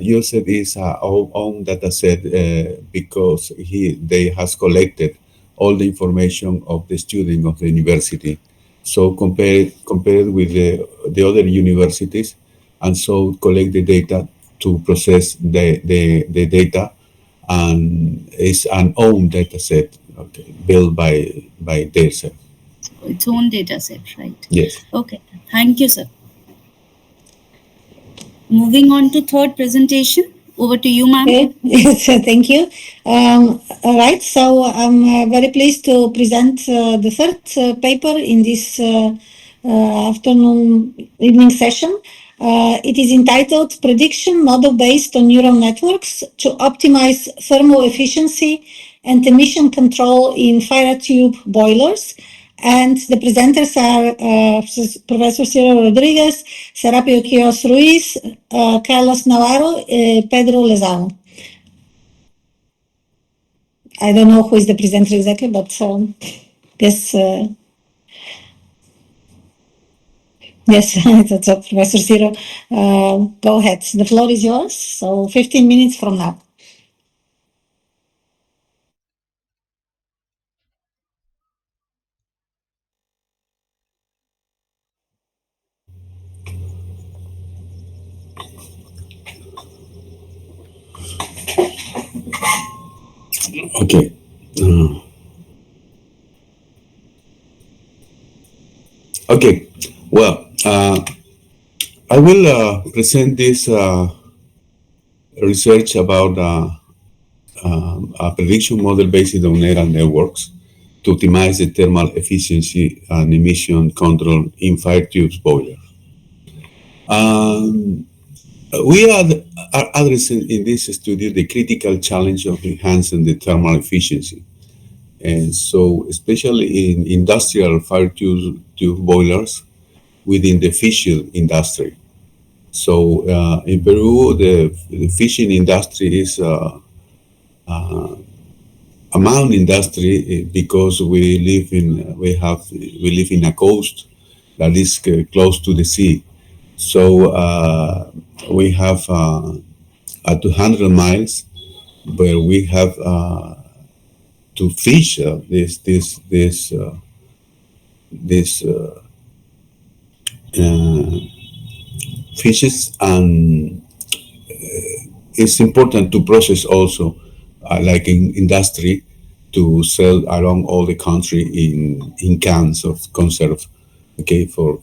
used his own data set because they has collected all the information of the student of the university. So compared with the other universities, and so collect the data to process the data, and it's an own data set, okay, built by themselves. Its own data set, right? Yes. Okay, thank you, sir. Moving on to third presentation. Over to you, ma'am. Okay. Yes, thank you. All right, so I'm very pleased to present the third paper in this evening session. It is entitled Prediction Model Based on Neural Networks to Optimize Thermal Efficiency and Emission Control in Firetube Boilers. And the presenters are Professor Ciro Rodriguez, Serapio Quillos-Ruiz, Carlos Navarro, Pedro Lezano. I don't know who is the presenter exactly, but yes, that's Professor Ciro. Go ahead. The floor is yours. So 15 minutes from now. Okay. Okay. Well, I will present this research about a prediction model based on neural networks to optimize the thermal efficiency and emission control in fire tubes boilers. We are addressing in this study the critical challenge of enhancing the thermal efficiency. And so, especially in industrial fire tube boilers within the fishing industry. So, in Peru, the fishing industry is a mountain industry because we live in a coast that is close to the sea. So we have 200 miles where we have to fish fishes, and it's important to process also, like in industry, to sell around all the country in cans of conserve, okay, for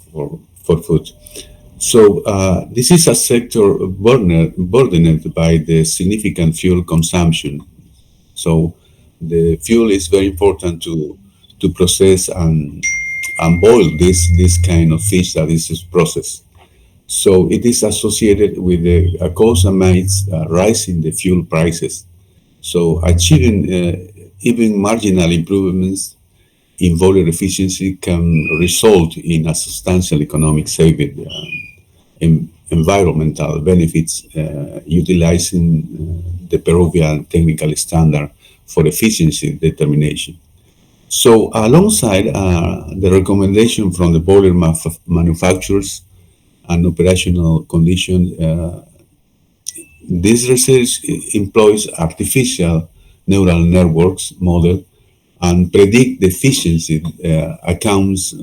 food. So this is a sector burdened by the significant fuel consumption. So the fuel is very important to process and boil this kind of fish that is processed. So it is associated with the cost amidst rising the fuel prices. So achieving even marginal improvements in boiler efficiency can result in a substantial economic saving. Environmental benefits utilizing the Peruvian technical standard for efficiency determination. So alongside the recommendation from the boiler manufacturers and operational conditions, this research employs artificial neural networks model and predict the efficiency outcomes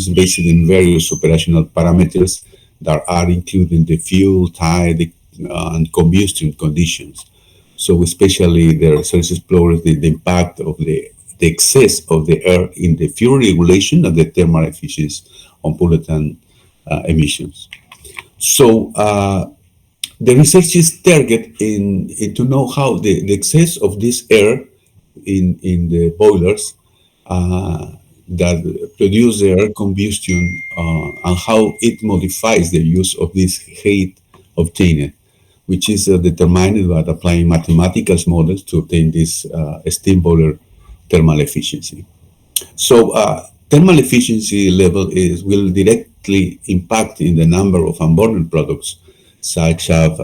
based on various operational parameters that are including the fuel, tide, and combustion conditions. So especially the research explores the impact of the excess of the air in the fuel regulation of the thermal efficiency on pollutant emissions. So the research is targeted in to know how the excess of this air in the boilers that produce the air combustion and how it modifies the use of this heat obtained, which is determined by applying mathematical models to obtain this steam boiler thermal efficiency. So thermal efficiency level will directly impact in the number of unburned products, such as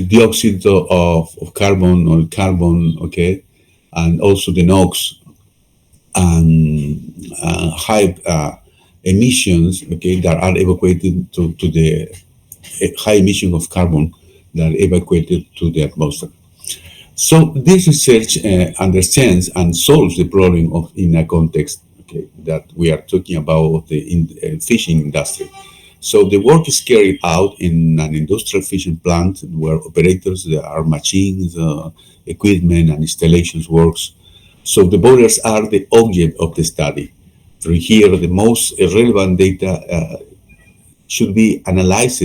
dioxide of carbon, okay, and also the NOx and high emissions, okay, that are evacuated to the high emission of carbon that are evacuated to the atmosphere. So this research understands and solves the problem of in a context, okay, that we are talking about the fishing industry. So the work is carried out in an industrial fishing plant where operators, there are machines, equipment, and installations works. So the boilers are the object of the study. Through here, the most relevant data should be analyzed,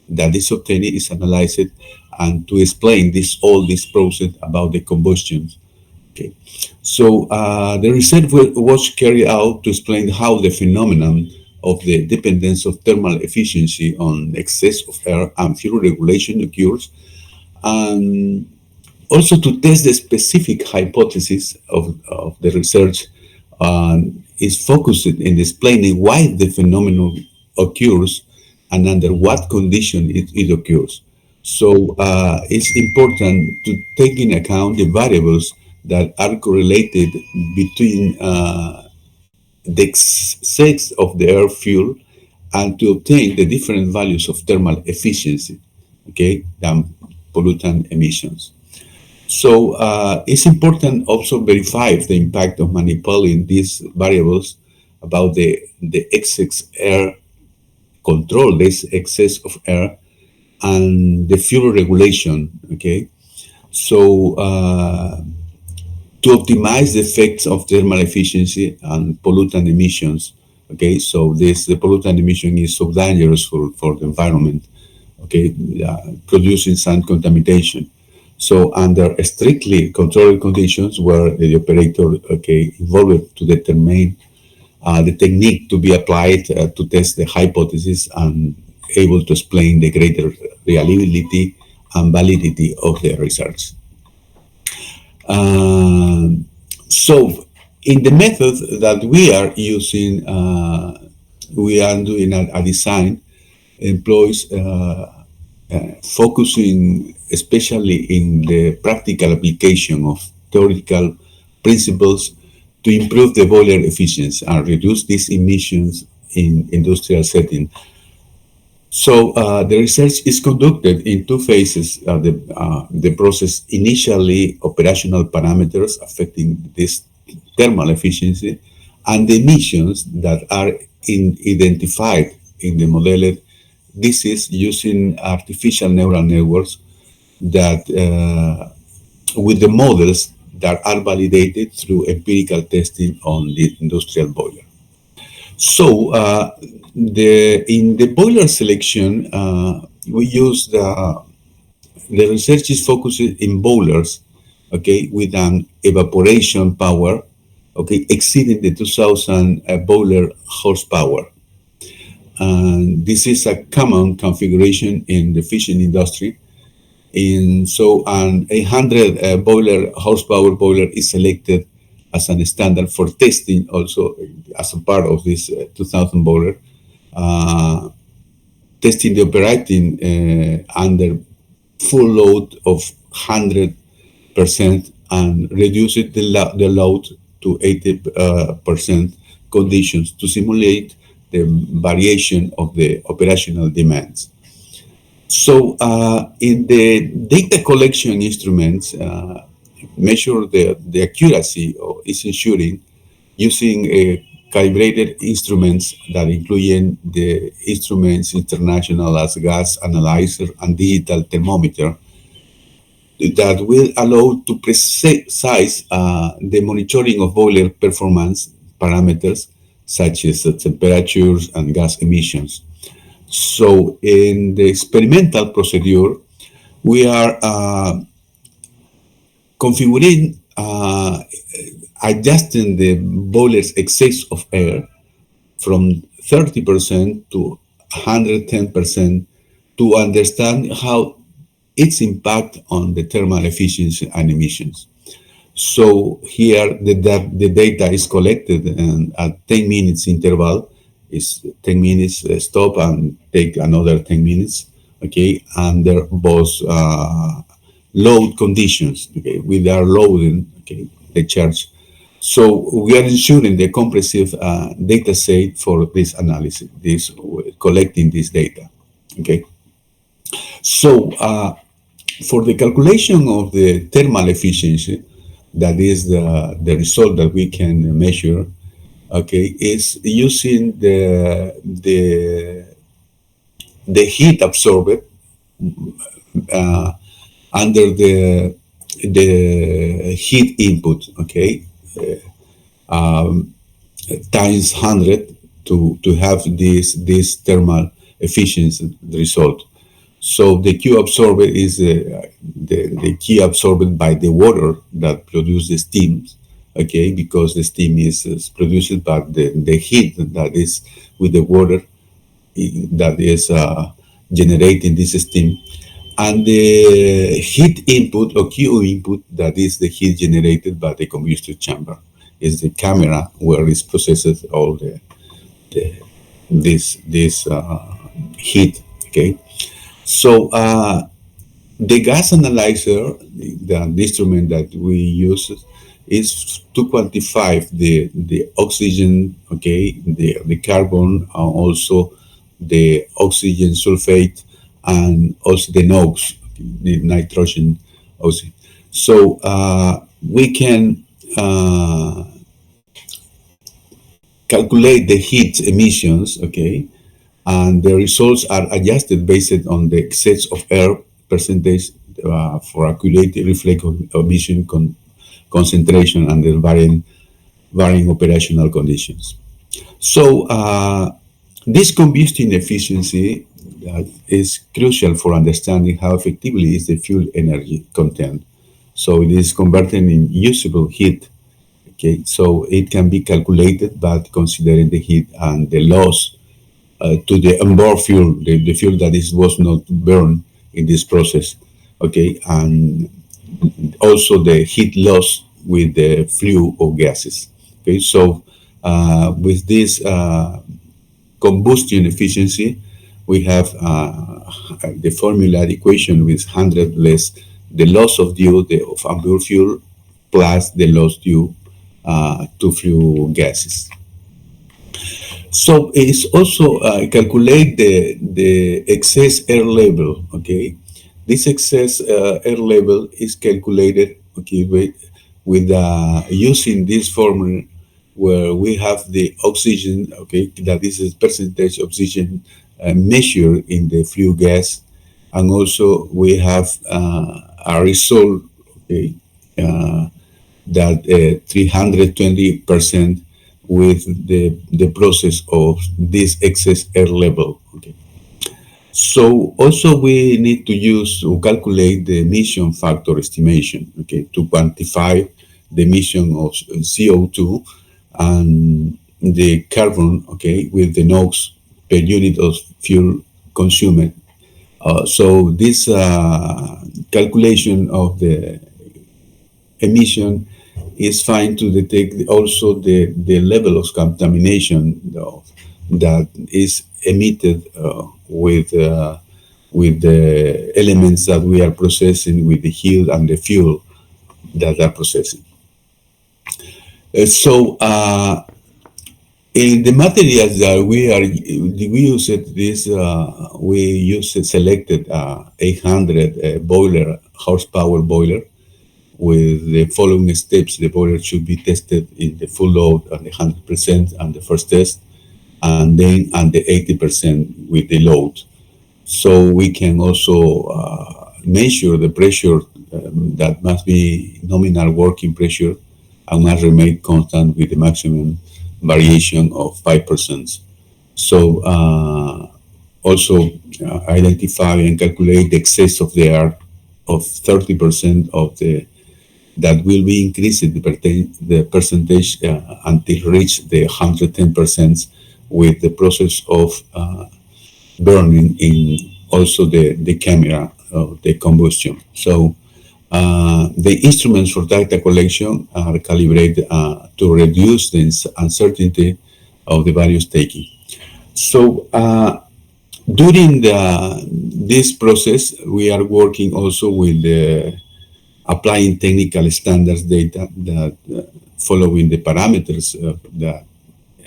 that is obtained is analyzed, and to explain all this process about the combustion. Okay, so the research was carried out to explain how the phenomenon of the dependence of thermal efficiency on excess of air and fuel regulation occurs, and also to test the specific hypothesis of the research is focused in explaining why the phenomenon occurs and under what condition it occurs. So it's important to take in account the variables that are correlated between the excess of the air fuel and to obtain the different values of thermal efficiency, okay, than pollutant emissions. So it's important also verify the impact of manipulating these variables about the excess air control, this excess of air, and the fuel regulation, okay? So to optimize the effects of thermal efficiency and pollutant emissions, okay? So the pollutant emission is so dangerous for the environment, okay? Producing some contamination. So under strictly controlled conditions where the operator, okay, involved to determine the technique to be applied to test the hypothesis and able to explain the greater reliability and validity of the research. So in the method that we are using, we are doing a design employs focusing especially in the practical application of theoretical principles to improve the boiler efficiency and reduce these emissions in industrial setting. So the research is conducted in two phases. The process initially operational parameters affecting this thermal efficiency and the emissions that are identified in the model. This is using artificial neural networks that with the models that are validated through empirical testing on the industrial boiler. So in the boiler selection, we use the research is focused in boilers, okay, with an evaporation power, okay, exceeding the 2,000 boiler horsepower. And this is a common configuration in the fishing industry. So an 800 boiler horsepower boiler is selected as a standard for testing also as a part of this 2000 boiler, testing the operating under full load of 100% and reducing the load to 80% conditions to simulate the variation of the operational demands. So in the data collection instruments, measure the accuracy of its ensuring using calibrated instruments that include the instruments international as gas analyzer and digital thermometer that will allow to precise the monitoring of boiler performance parameters such as temperatures and gas emissions. So in the experimental procedure, we are configuring, adjusting the boiler's excess of air from 30% to 110% to understand how its impact on the thermal efficiency and emissions. So here the data is collected and at 10 minutes interval is 10 minutes stop and take another 10 minutes, okay, under both load conditions, okay, with our loading, okay, the charge. So we are ensuring the comprehensive data set for this analysis, collecting this data. Okay. So for the calculation of the thermal efficiency, that is the result that we can measure. Okay, is using the heat absorbed under the heat input. Okay. Times 100 to have this thermal efficiency result. So the Q absorbed is the key absorbed by the water that produces the steam, okay, because the steam is produced by the heat that is with the water that is generating this steam. And the heat input or Q input, that is the heat generated by the combustion chamber, is the camera where it processes all this heat. Okay, so the gas analyzer, the instrument that we use, is to quantify the oxygen, okay, the carbon, also the oxygen sulfate, and also the NOx, the nitrogen oxide. So we can calculate the heat emissions, okay, and the results are adjusted based on the excess of air percentage for accurate reflective emission concentration under varying operational conditions. So this combustion efficiency is crucial for understanding how effectively is the fuel energy content. So it is converted in usable heat. Okay, so it can be calculated by considering the heat and the loss to the onboard fuel, the fuel that was not burned in this process. Okay, and also the heat loss with the flow of gases. Okay, so with this combustion efficiency, we have the formula equation with 100 less the loss of due of onboard fuel plus the loss due to flue gases. So it's also calculate the excess air level. Okay, this excess air level is calculated, okay, with using this formula where we have the oxygen, okay, that is a percentage oxygen measured in the flue gas, and also we have a result, okay, that 320% with the process of this excess air level. Okay. So also we need to use to calculate the emission factor estimation, okay, to quantify the emission of CO2 and the carbon, okay, with the NOx per unit of fuel consumed. So this calculation of the emission is fine to detect also the level of contamination that is emitted with the elements that we are processing with the heat and the fuel that are processing. So in the materials that we use selected 800 boiler horsepower boiler. With the following steps, the boiler should be tested in the full load at the 100% on the first test, and then on the 80% with the load. So we can also measure the pressure that must be nominal working pressure and must remain constant with the maximum variation of 5%. So also identify and calculate the excess of the air of 30% of that will be increased the percentage until reach the 110% with the process of burning in also the camera of the combustion. So the instruments for data collection are calibrated to reduce the uncertainty of the values taken. So during this process, we are working also with the applying technical standards data that following the parameters that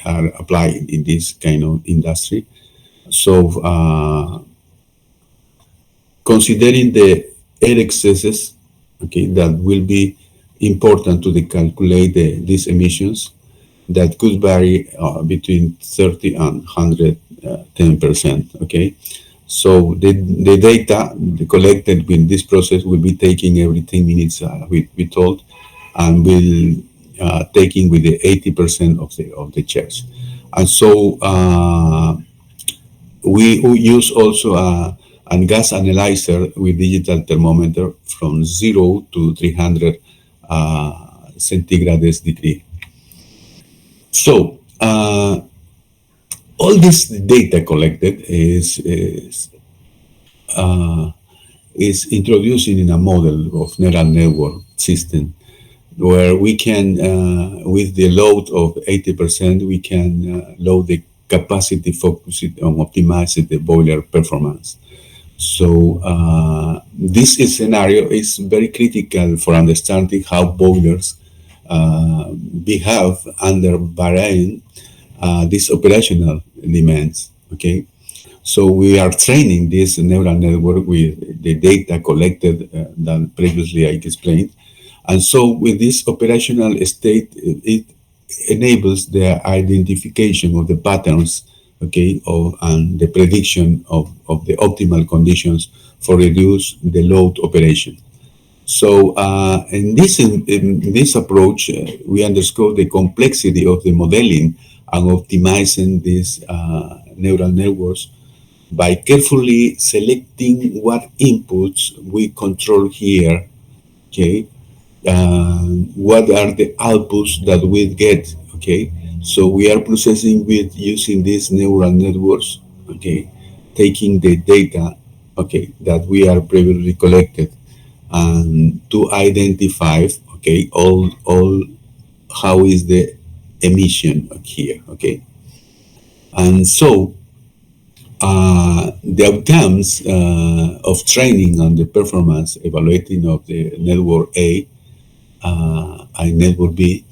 are applied in this kind of industry. So considering the air excesses, okay, that will be important to calculate these emissions that could vary between 30 and 110%, okay? So the data collected with this process will be taken every 10 minutes, we told, and will taking with the 80% of the charge. And so we use also a gas analyzer with digital thermometer from 0 to 300 centigrades degree. So all this data collected is introduced in a model of neural network system, where we can, with the load of 80%, we can load the capacity focused on optimizing the boiler performance. So this scenario is very critical for understanding how boilers behave under varying these operational demands, okay? So we are training this neural network with the data collected that previously I explained. And so with this operational state, it enables the identification of the patterns, okay, and the prediction of the optimal conditions for reduce the load operation. So in this approach, we underscore the complexity of the modeling and optimizing these neural networks by carefully selecting what inputs we control here, okay? What are the outputs that we get, okay? So we are processing with using these neural networks, okay, taking the data, okay, that we are previously collected, and to identify, okay, all how is the emission here, okay? And so the outcomes of training on the performance evaluating of the network A and network B,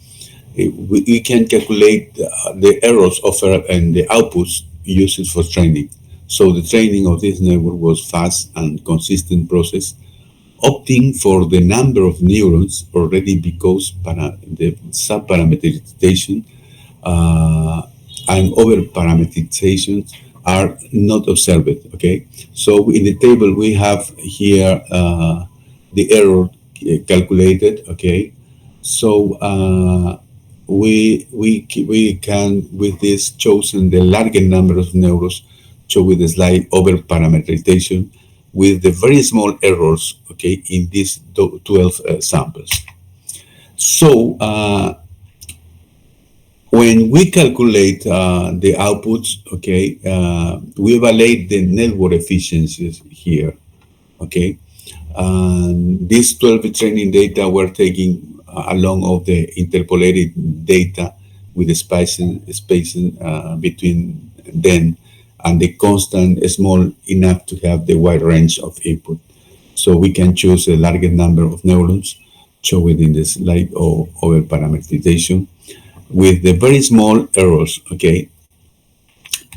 we can calculate the errors offered and the outputs used for training. So the training of this network was fast and consistent process, opting for the number of neurons already because the subparameterization and over-parameterization are not observed, okay? So in the table we have here the error calculated, okay? So we can, with this chosen the larger number of neurons, show with the slide over-parameterization with the very small errors, okay, in these 12 samples. So when we calculate the outputs, okay, we evaluate the network efficiencies here, okay? These 12 training data were taken along of the interpolated data with the spacing between them, and the constant is small enough to have the wide range of input. So we can choose a larger number of neurons, shown in the slide, or over parameterization, with the very small errors, okay?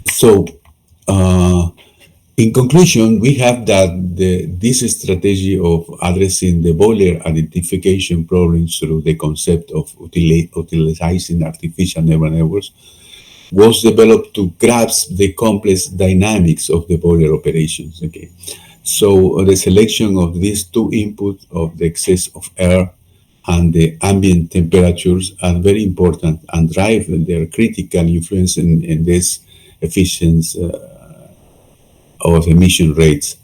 So in conclusion, we have that this strategy of addressing the boiler identification problems through the concept of utilizing artificial neural networks was developed to grasp the complex dynamics of the boiler operations, okay? So the selection of these two inputs of the excess of air and the ambient temperatures are very important and drive their critical influence in this efficiency of emission rates.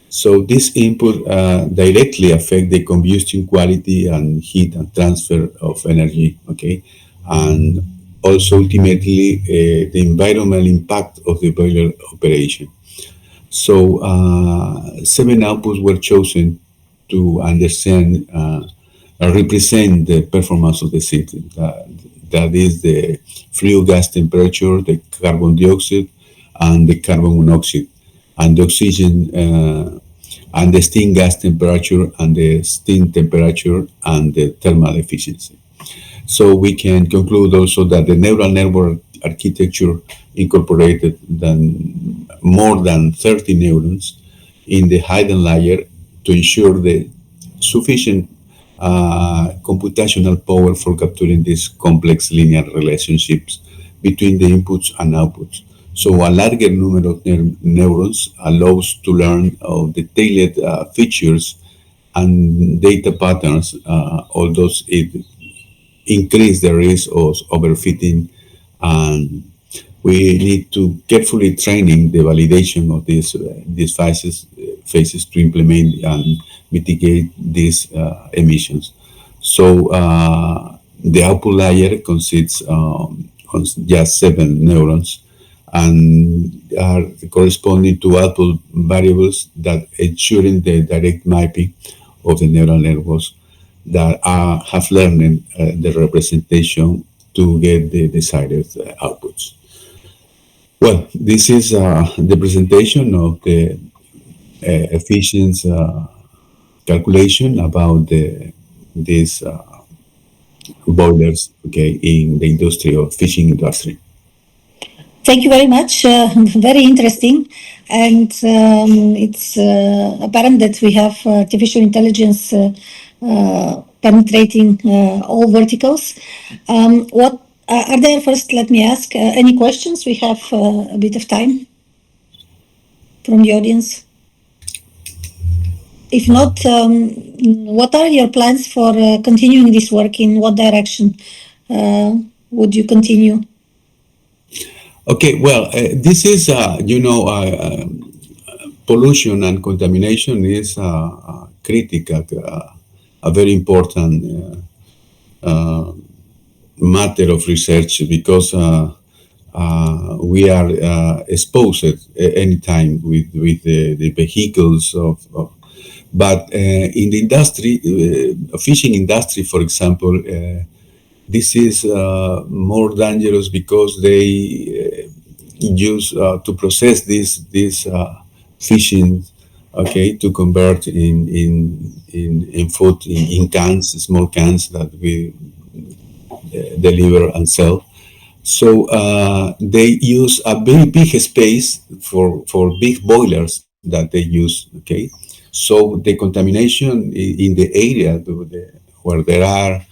So this input directly affect the combustion quality and heat and transfer of energy, okay? And also ultimately the environmental impact of the boiler operation. So 7 outputs were chosen to understand represent the performance of the system. That is the flue gas temperature, the carbon dioxide, and the carbon monoxide, and the oxygen, and the steam gas temperature, and the steam temperature, and the thermal efficiency. So we can conclude also that the neural network architecture incorporated more than 30 neurons in the hidden layer to ensure the sufficient computational power for capturing these complex linear relationships between the inputs and outputs. So a larger number of neurons allows to learn of detailed features and data patterns, although it increase the risk of overfitting, and we need to carefully training the validation of these phases to implement and mitigate these emissions. So the output layer consists of just 7 neurons and are corresponding to output variables that ensuring the direct mapping of the neural networks that have learned the representation to get the desired outputs. Well, this is the presentation of the efficiency calculation about these boilers, okay, in the industry of fishing industry. Thank you very much. Very interesting. And it's apparent that we have artificial intelligence penetrating all verticals. What are there? First, let me ask any questions. We have a bit of time from the audience. If not, what are your plans for continuing this work? In what direction would you continue? Okay, well, this is, pollution and contamination is critical, a very important matter of research because we are exposed anytime with the vehicles but in the industry, fishing industry, for example, this is more dangerous because they use to process this fishing, okay, to convert in food in cans, small cans that we deliver and sell. So they use a very big space for big boilers that they use, okay. So the contamination in the area where there are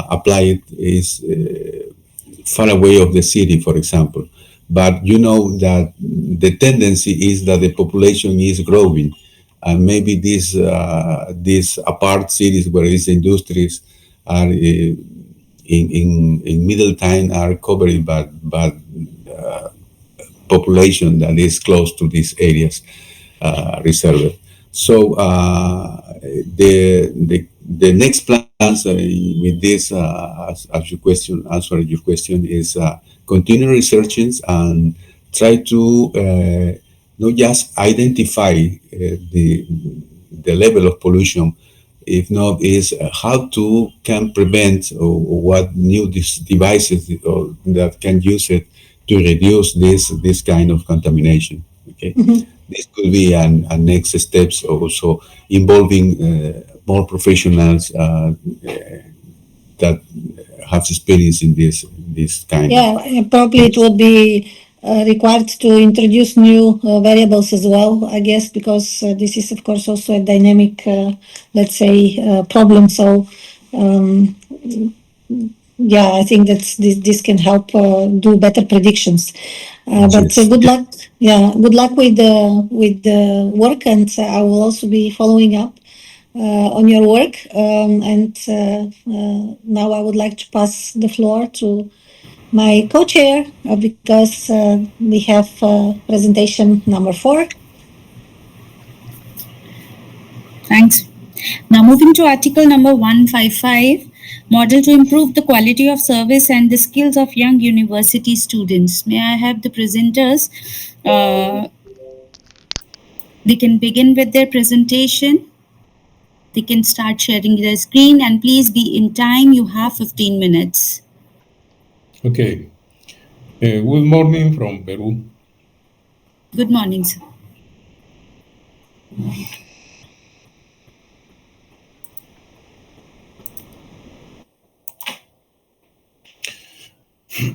applied is far away of the city, for example. But you know that the tendency is that the population is growing, and maybe these apart cities where these industries are in middle time are covered by population that is close to these areas reserved. So the next plans with this, as your question, answer your question, is continue researching and try to not just identify the level of pollution, if not is how to can prevent or what new devices that can use it to reduce this kind of contamination. Okay. Mm-hmm. This could be a next steps also involving more professionals that have experience in this kind. Yeah, probably it would be required to introduce new variables as well, I guess, because this is, of course, also a dynamic, let's say, problem. So, yeah, I think that this can help do better predictions. But good luck. Yeah, good luck with the work, and I will also be following up on your work. And now I would like to pass the floor to my co-chair because we have presentation number 4. Thanks. Now moving to article number 155, model to improve the quality of service and the skills of young university students. May I have the presenters? They can begin with their presentation. They can start sharing their screen, and please be in time. You have 15 minutes. Okay. Good morning from Peru. Good morning, sir. Well,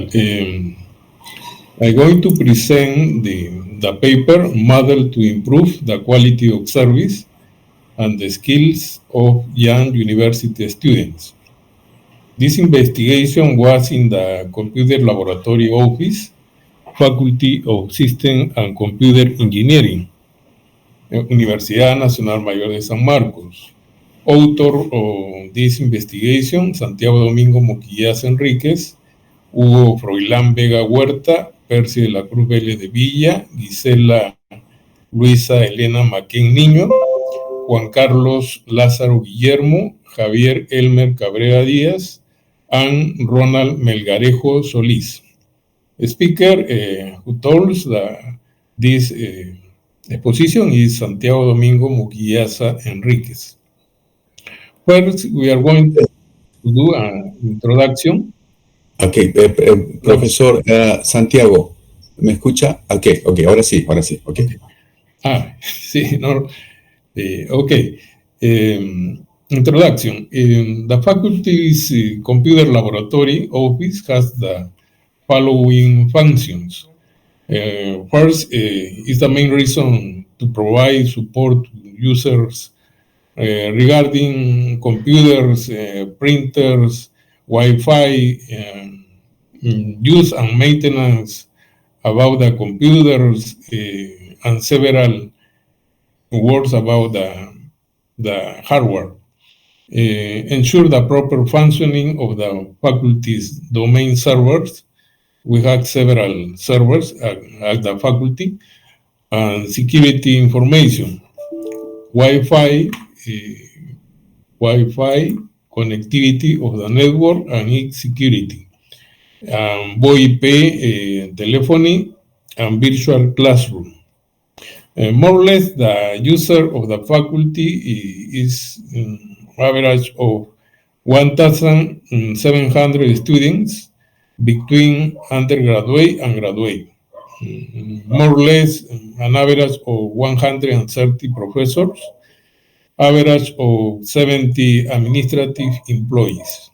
I'm going to present the paper Model to Improve the Quality of Service and the Skills of Young University Students. This investigation was in the Computer Laboratory Office, Faculty of System and Computer Engineering, Universidad Nacional Mayor de San Marcos. Author of this investigation, Santiago Domingo Moquillas Enríquez, Hugo Froilán Vega Huerta, Percy de la Cruz Vélez de Villa, Gisela Luisa Elena Maquén Niño, Juan Carlos Lázaro Guillermo, Javier Elmer Cabrera Díaz, and Ronald Melgarejo Solís. The speaker who holds this exposition is Santiago Domingo Moquillasa Enríquez. First, we are going to do an introduction. Okay, profesor Santiago, ¿me escucha? Okay, ahora sí, okay. Sí, no, okay. Introduction. The faculty's computer laboratory office has the following functions. First, is the main reason to provide support to users regarding computers, printers, Wi-Fi, use and maintenance about the computers, and several words about the hardware. Ensure the proper functioning of the faculty's domain servers. We have several servers at the faculty, and security information, Wi-Fi connectivity of the network and its security, VoIP telephony, and virtual classroom. More or less, the user of the faculty is average of 1,700 students between undergraduate and graduate. More or less, an average of 130 professors, average of 70 administrative employees.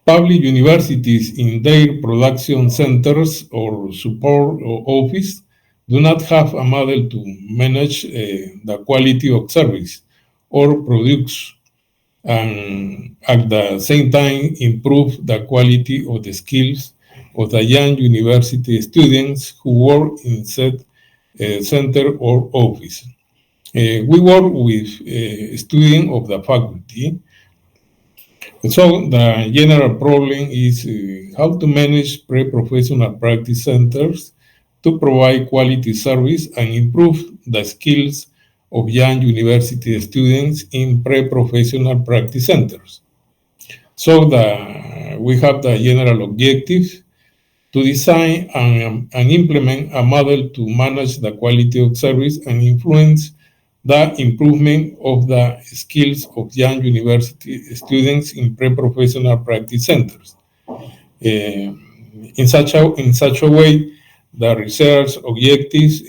Public universities in their production centers or support office do not have a model to manage the quality of service or products, and at the same time improve the quality of the skills of the young university students who work in said center or office. We work with students of the faculty. So the general problem is how to manage pre-professional practice centers to provide quality service and improve the skills of young university students in pre-professional practice centers. So we have the general objective to design and implement a model to manage the quality of service and influence the improvement of the skills of young university students in pre-professional practice centers. In such a way, the research objectives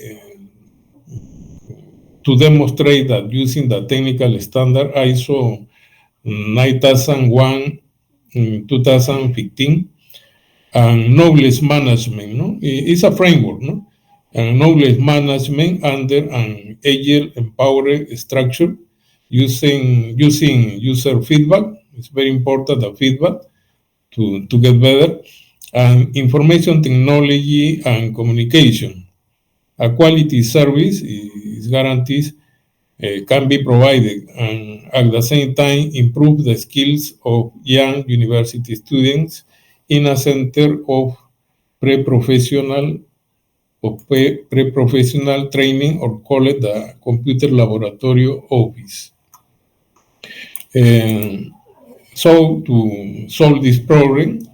to demonstrate that using the technical standard ISO 9001-2015 and knowledge management, it's a framework, and knowledge management under an agile empowered structure using user feedback. It's very important, the feedback to get better, and information technology and communication. A quality service is guaranteed can be provided and at the same time improve the skills of young university students in a center of pre-professional training, or call it the computer laboratory office. So to solve this problem,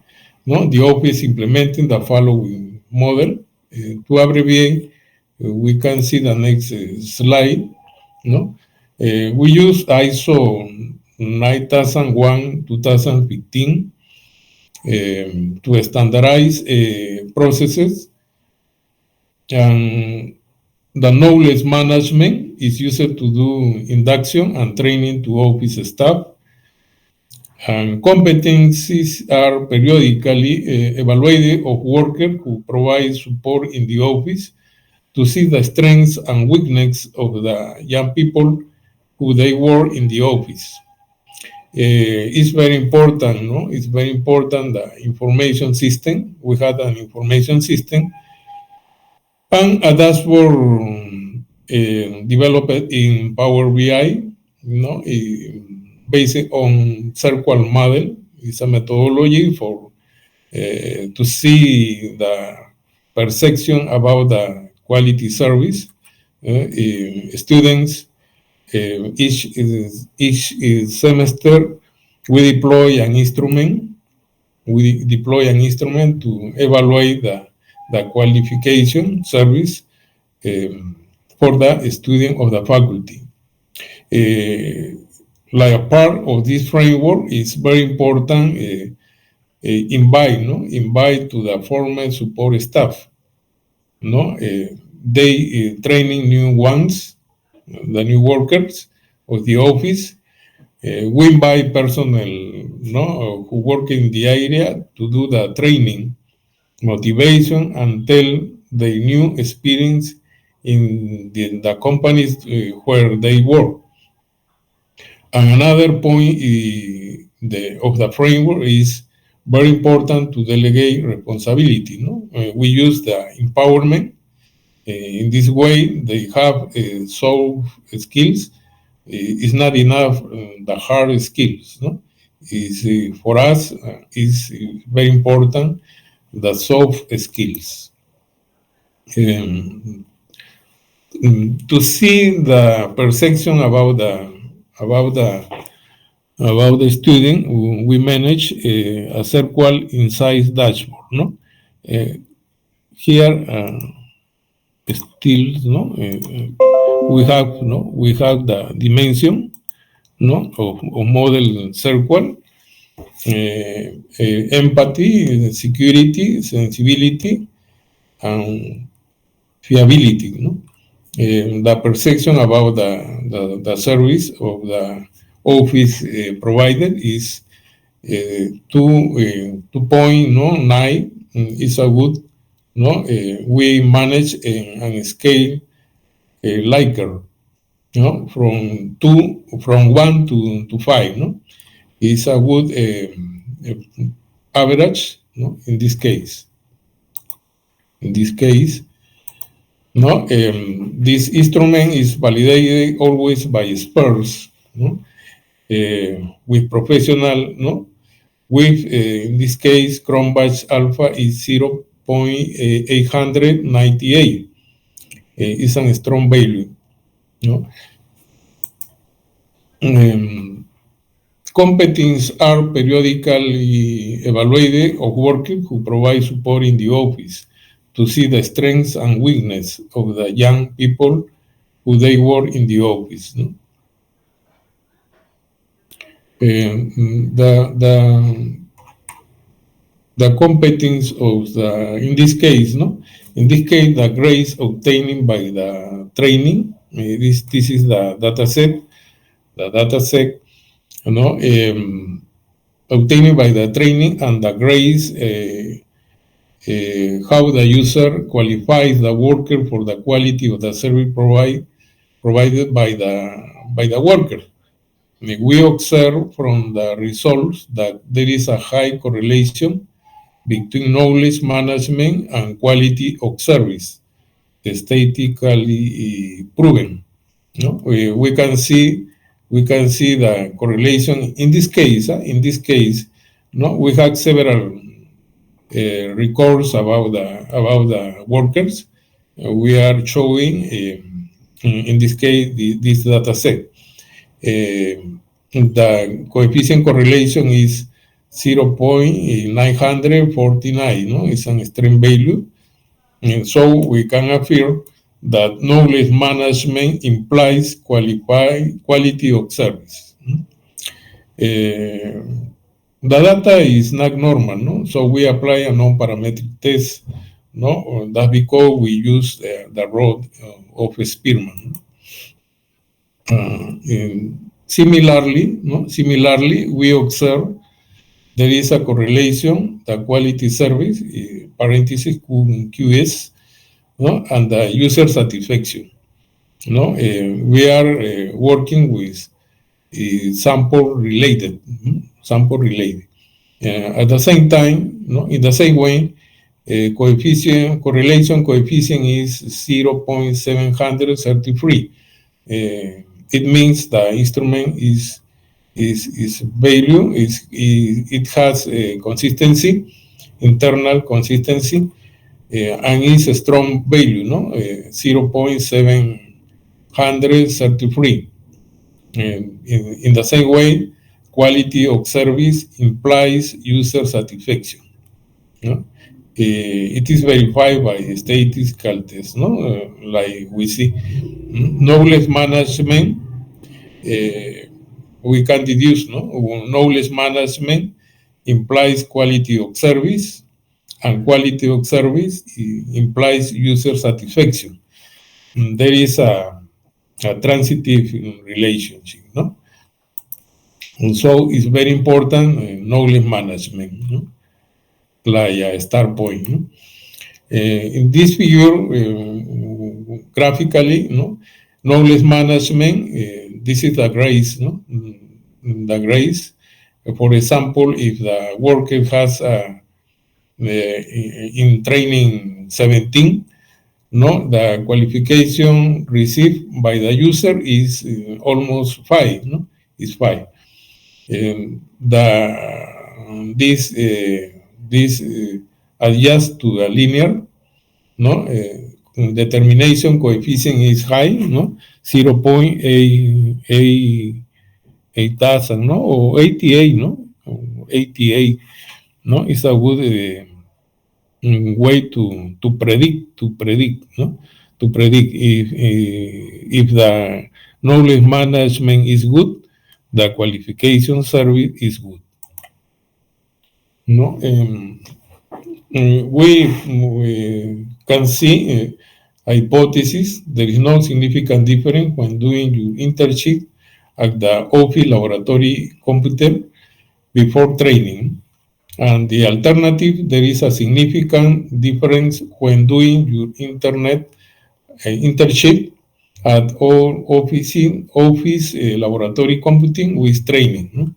the office implementing the following model. To abbreviate, we can see the next slide. We use ISO 9001-2015 to standardize processes and The knowledge management is used to do induction and training to office staff. And competencies are periodically evaluated of workers who provide support in the office to see the strengths and weaknesses of the young people who they work in the office. It's very important, no? It's very important, the information system. We had an information system and a dashboard developed in Power BI, based on circle model. It's a methodology for to see the perception about the quality service. Students, each semester, we deploy an instrument. We deploy an instrument to evaluate the qualification service for the student of the faculty. Like a part of this framework, is very important. Invite to the former support staff. They training new ones, the new workers of the office. We invite personnel, who work in the area to do the training, motivation, and tell the new experience in the companies where they work. And another point of the framework is very important to delegate responsibility. We use the empowerment. In this way, they have soft skills. It's not enough the hard skills. For us, is very important the soft skills. To see the perception about the student, we manage a circle inside dashboard. Here, still, we have the dimension, of model circle, empathy, security, sensibility, and fiability. The perception about the service of the office provided is 2.9 is a good. We manage and scale Likert, from 1 to 5. Is a good average. In this case. This instrument is validated always by experts, with professional, with, in this case, Cronbach alpha is 0.898. It's a strong value. Competence are periodically evaluated of workers who provide support in the office to see the strengths and weakness of the young people who they work in the office. The competence of in this case, the grades obtained by the training. This is the data set. Obtained by the training, and the grades. How the user qualifies the worker for the quality of the service provided by the worker. We observe from the results that there is a high correlation between knowledge management and quality of service, statistically proven. We can see the correlation in this case. We had several records about the workers. We are showing in this case this data set. The coefficient correlation is 0.949. It's an extreme value, and so we can affirm that knowledge management implies quality of service. The data is not normal, so we apply a non-parametric test, no? That's because we use the rod of Spearman. Similarly, we observe there is a correlation, the quality service, parenthesis QS, no? And the user satisfaction. No? We are working with sample related. At the same time, no? In the same way, correlation coefficient is 0.733. It means the instrument is value, it has consistency, internal consistency, and is a strong value, no? 0.733. In the same way, quality of service implies user satisfaction. No? It is verified by statistical tests, no? Like we see. Knowledge management, we can deduce, no? Knowledge management implies quality of service, and quality of service implies user satisfaction. There is a transitive relationship, no? And so it's very important knowledge management, no? Like a start point. No? In this figure, graphically, no? Knowledge management, this is the grades, no? The grades. For example, if the worker has in training 17, no, the qualification received by the user is almost 5, no? Is 5. This adjusts to the linear, no? Determination coefficient is high, no? 0.8, no? Or 88, no? 88, no? It's a good way to predict, no? To predict if the knowledge management is good, the qualification service is good. No, we can see hypothesis. There is no significant difference when doing your internship at the office laboratory computer before training. And the alternative, there is a significant difference when doing your internship at all office laboratory computing with training. No?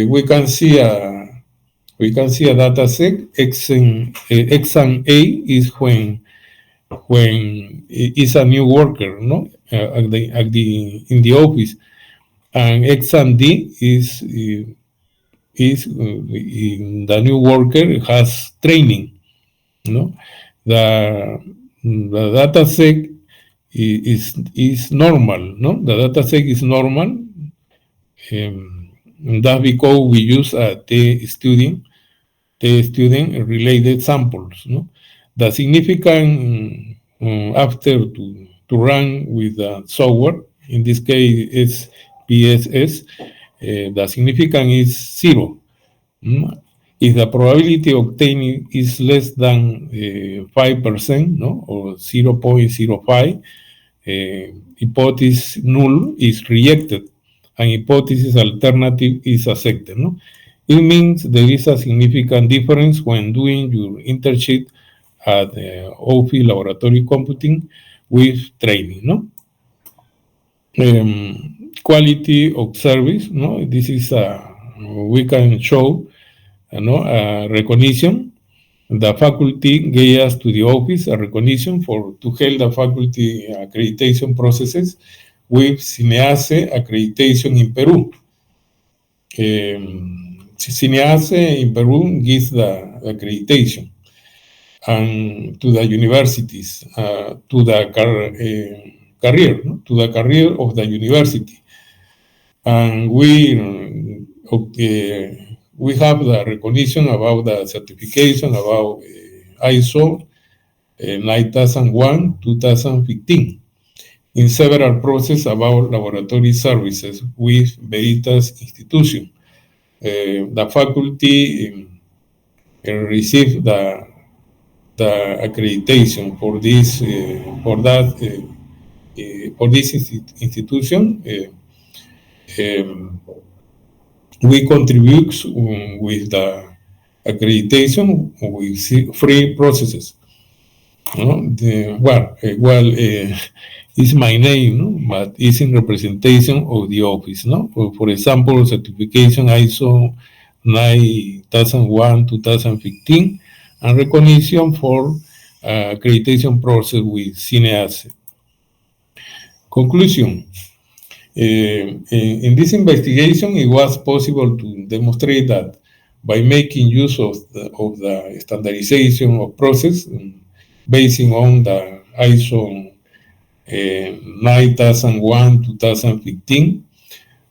We can see a data set. Exam A is when is a new worker, no, in the office, and exam D is the new worker has training. No, the data set is normal. No, the data set is normal. That's because we use the student related samples. No? The significant after to run with the software, in this case is PSS, the significant is 0. If the probability of obtaining is less than 5%, no, or 0.05, hypothesis null is rejected, and hypothesis alternative is accepted. No? It means there is a significant difference when doing your internship at office laboratory computing with training. No? Quality of service. No? This is we can show recognition. The faculty gave us to the office a recognition to help the faculty accreditation processes with CINEACE accreditation in Peru. CINEACE in Peru gives the accreditation and to the universities, to the career, no? To the career of the university. And we have the recognition about the certification about ISO 9001, 2015. In several processes about laboratory services with Veritas institution. The faculty received the the accreditation for this institution. We contribute with the accreditation with free processes. It's my name, no? But it's in representation of the office. No? For example, certification ISO 9001, 2015, and recognition for accreditation process with CNEACE. Conclusion. In this investigation, it was possible to demonstrate that by making use of the standardization of process based on the ISO 9001, 2015,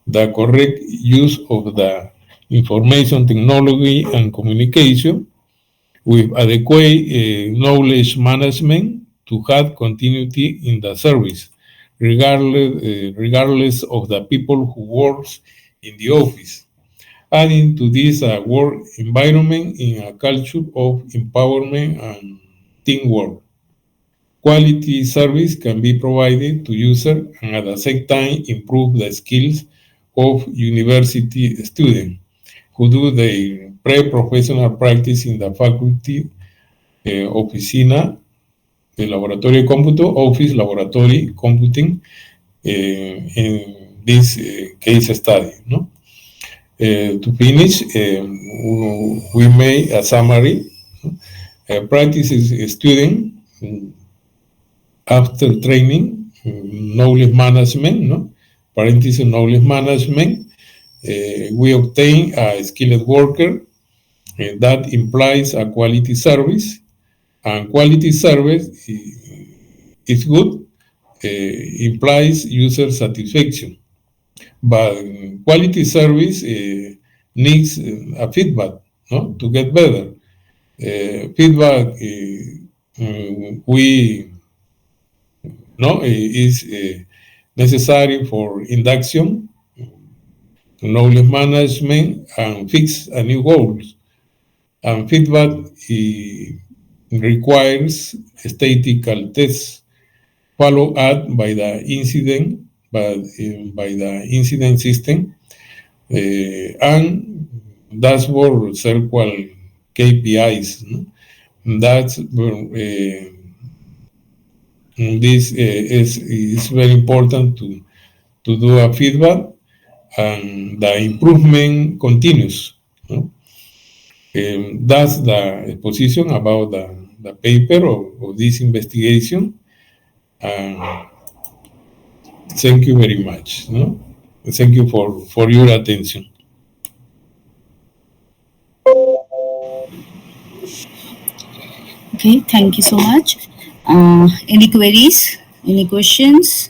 the correct use of the information technology and communication with adequate knowledge management to have continuity in the service, regardless of the people who work in the office, adding to this work environment in a culture of empowerment and teamwork. Quality service can be provided to users and at the same time improve the skills of university students who do their pre-professional practice in the faculty, oficina, the laboratory cómputo, office, laboratory, computing, in this case study. No? To finish, we made a summary. Practice student after training, knowledge management, no? Parenthesis knowledge management, we obtain a skilled worker that implies a quality service, and quality service is good, implies user satisfaction. But quality service needs a feedback, no? To get better. Feedback is necessary for induction, knowledge management, and fix a new goals. And feedback requires statistical tests followed up by the incident, by the incident system, and dashboard circle KPIs. No? That's this is very important to do a feedback, and the improvement continues. No? That's the exposition about the paper of this investigation. Thank you very much. No? Thank you for your attention. Okay, thank you so much. Any queries? Any questions?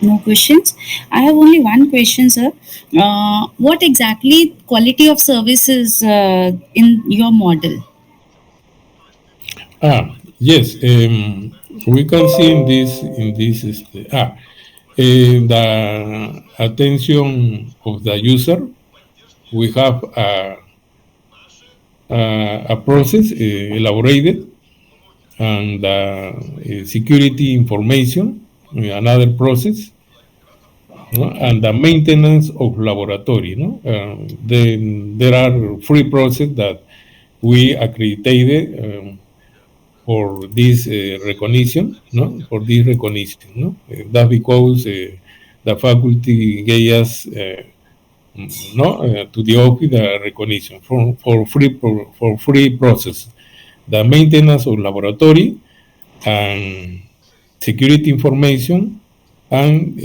No questions? I have only one question, sir. What exactly quality of service is in your model? Yes, we can see in this the attention of the user. We have a process elaborated, and security information, another process, no? And the maintenance of laboratory. No? Then there are free processes that we accredited for this recognition, no? For this recognition, no? That's because the faculty gave us to the office the recognition for free process, the maintenance of laboratory and security information and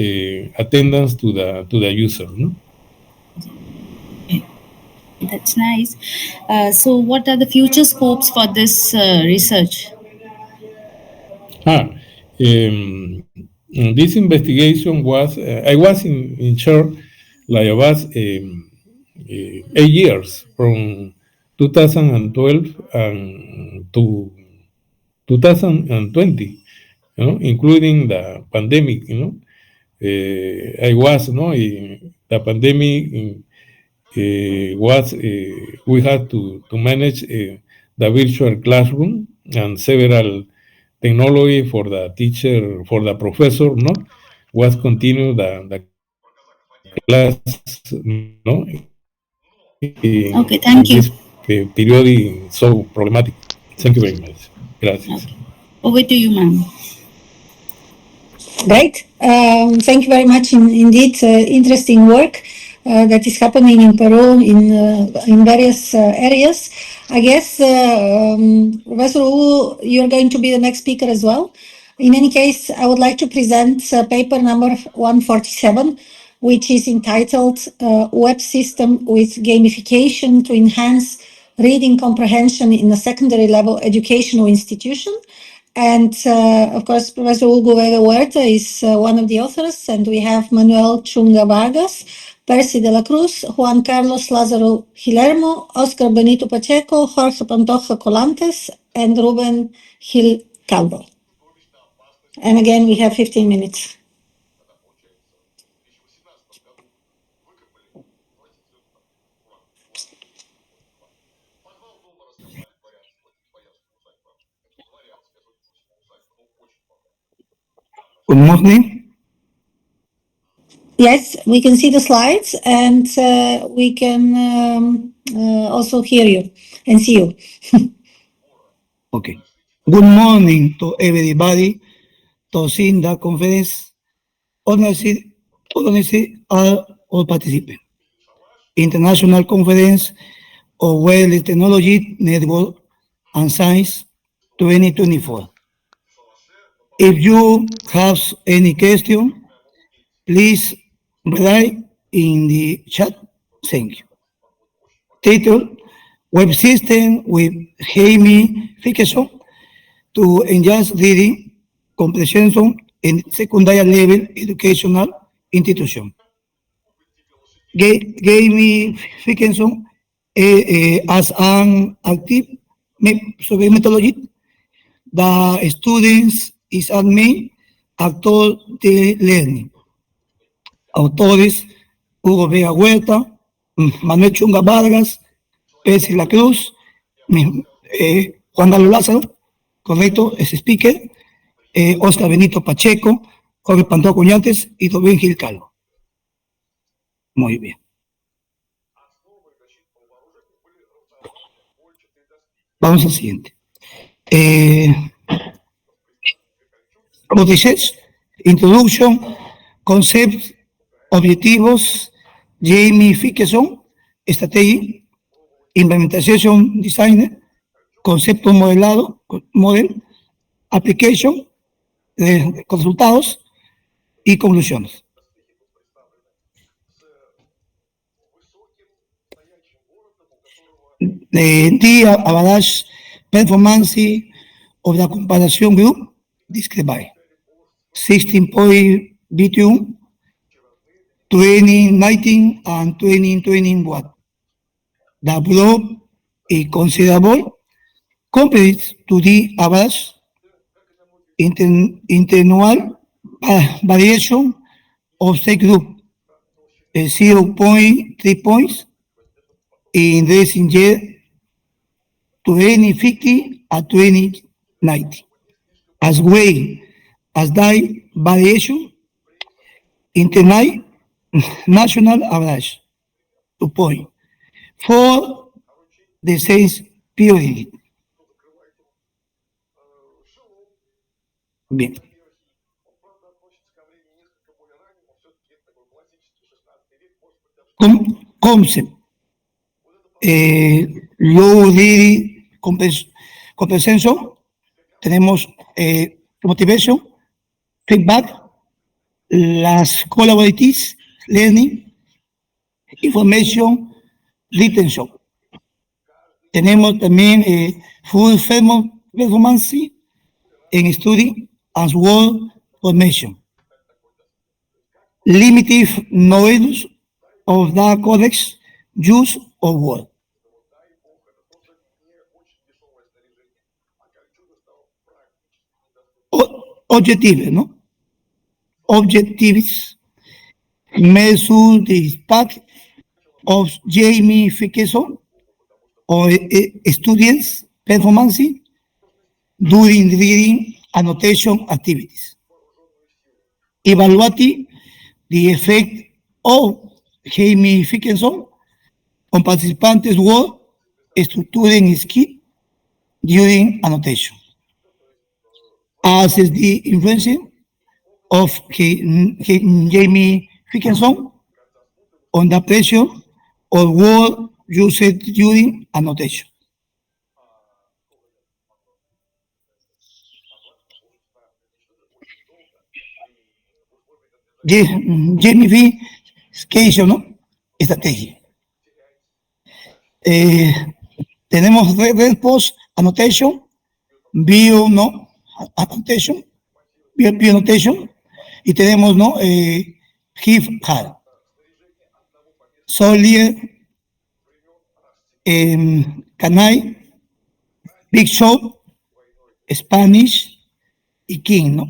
attendance to the user. No? That's nice. So what are the future scopes for this research? This investigation was, I was in charge, like I was 8 years, from 2012 to 2020. including the pandemic. I was, the pandemic was we had to manage the virtual classroom and several technology for the teacher, for the professor, was continue the class, Okay, in thank you. this period so problematic. Thank you very much. Gracias. Okay. Over to you, ma'am. Great. Thank you very much. Indeed, interesting work that is happening in Peru in various areas. I guess, Professor Hugo, you're going to be the next speaker as well. In any case, I would like to present paper number 147, which is entitled Web System with Gamification to Enhance Reading Comprehension in a Secondary Level Educational Institution. And of course, Professor Hugo Huerta is one of the authors, and we have Manuel Chunga Vargas, Percy de la Cruz, Juan Carlos Lázaro Gilermo, Oscar Benito Pacheco, Jorge Pantoja Colantes, and Ruben Gil Calvo. And again, we have 15 minutes. Good morning. Yes, we can see the slides, and we can also hear you and see you. Okay. Good morning to everybody to see the conference. Honestly, all participants. International Conference of Wireless Technology, Network and Science 2024. If you have any question, please write in the chat. Thank you. Title: Web System with Gamification to enhance reading comprehension in secondary level educational institution. Gamification as an active methodology, the students is a main actor de learning. Autores: Hugo Vega Huerta, Manuel Chunga Vargas, Percy La Cruz, Juan Carlos Lázaro, correcto, es speaker, Oscar Benito Pacheco, Jorge Pantoja Colantes y Ruben Gil Calvo. Muy bien. Vamos al siguiente. Research, Introduction, Concepts, Objetivos, Gamification, Strategy, Implementation Design, Concepto Modelado, Model, Application, resultados y conclusiones. The average performance of the comparison group described 16 between 2019 and 2021. The group is considerable compared to the average internal variation of the group, 0.3 points in recent year 2050 and 2090, as well as the variation international average 2 points for the same period. Bien. Concept. Low reading comprehension. Tenemos motivation, feedback, las collaborative learning, information retention. Tenemos también full performance in study as well formation. Limited knowledge of the codex use of word. objectives, no? Objectives measure the impact of gamification or students' performance during reading annotation activities. Evaluate the effect of gamification on participants' work, structuring skill during annotation. Assess the influence of gamification on the pressure or word used during annotation. Gamification, ¿no? Estrategia. Tenemos red post annotation, view, ¿no? Annotation, view annotation, y tenemos, ¿no? GIF hard. Solier, Canai, Big Show, Spanish y King, ¿no?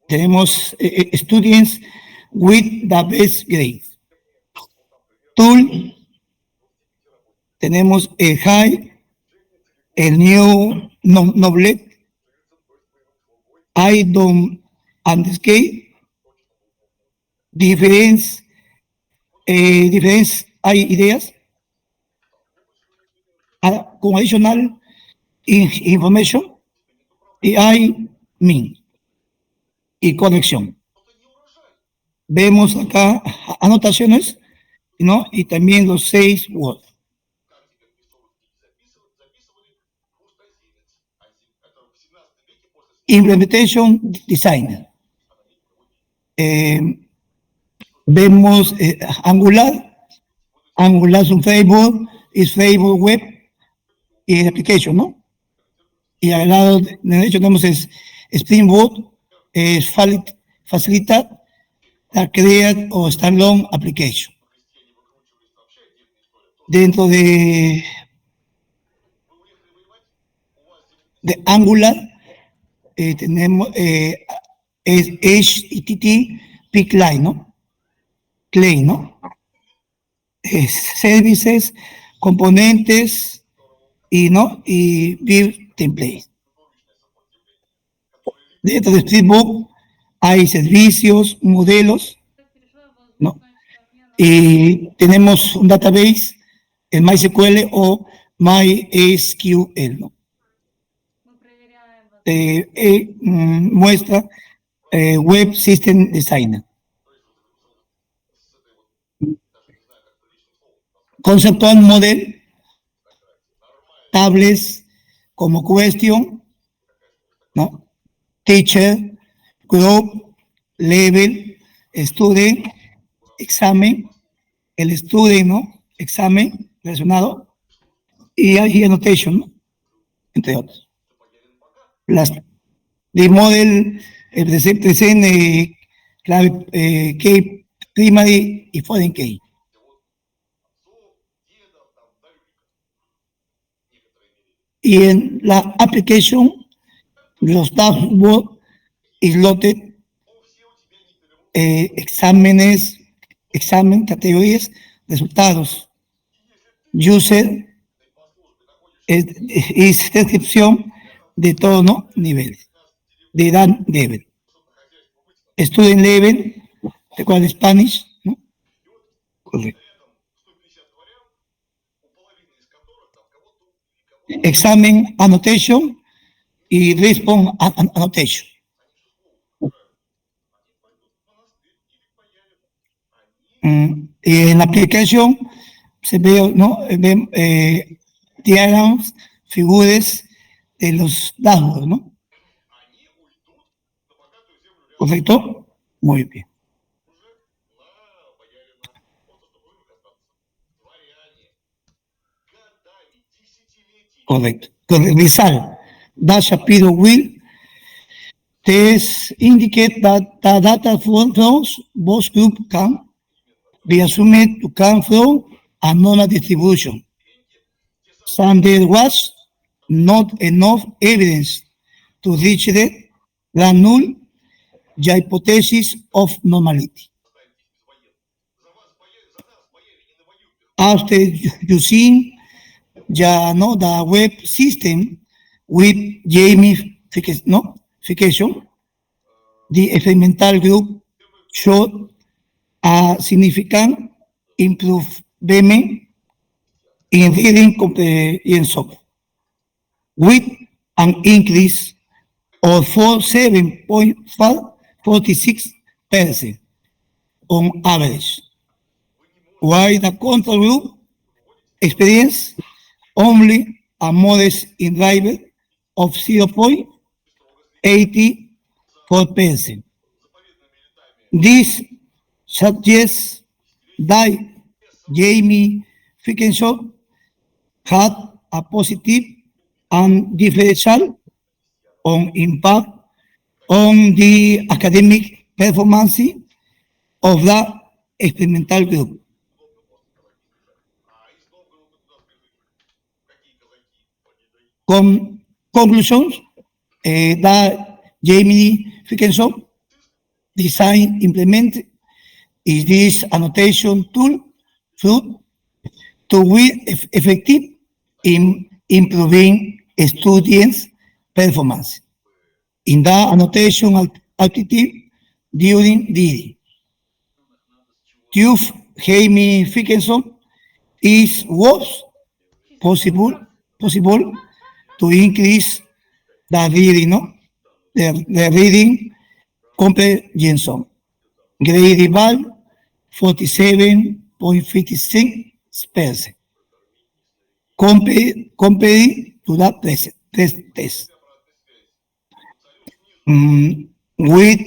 Tenemos students with the best grades. Tool, tenemos el high, el new noblet, I don't understand, diferentes hay ideas, con adicional information, y hay mean y conexión. Vemos acá anotaciones, ¿no? Y también los 6 words. Implementation design. Vemos Angular es un framework, es framework web y el application, ¿no? Y al lado derecho tenemos Spring Boot, facilita la crear o standalone application. Dentro de Angular tenemos HTTP client, ¿no? Clay, ¿no? Services, componentes y, ¿no? Y build template. Dentro de Spring Boot hay servicios, modelos, ¿no? Y tenemos un database, el MySQL o MySQL, ¿no? Muestra Web System Designer. Conceptual Model, tablets como question, ¿no? Teacher, group, level, student, examen, el student, ¿no? Examen relacionado, y annotation, ¿no? Entre otros. The model present clave key primary y foreign key. Y en la application, los dashboard slotted, examen, categorías, resultados. User es descripción de todo, ¿no? Niveles. De edad level. Student level, de cual Spanish, ¿no? Correcto. Examen annotation y response annotation. Y en la aplicación se ve, ¿no? Diagrams, figuras de los datos, ¿no? ¿Correcto? Muy bien. Correcto. Revisar. That Shapiro will test indicate that the data from both groups can be assumed to come from a normal distribution. Some there was not enough evidence to reach the la null the hypothesis of normality. After using the web system with gamification, the experimental group showed a significant improvement in reading comprehension with an increase of 47.46% on average, while the control group experienced only a modest improvement of 0.84%. This suggests that gamification had a positive and differential impact on the academic performance of the experimental group. Conclusions that gamification design implemented is this annotation tool to be effective in improving students' performance in the annotation activity during reading. TIF gamification was possible to increase the reading, the reading comprehension. Grade value 47.56% compared to the test. With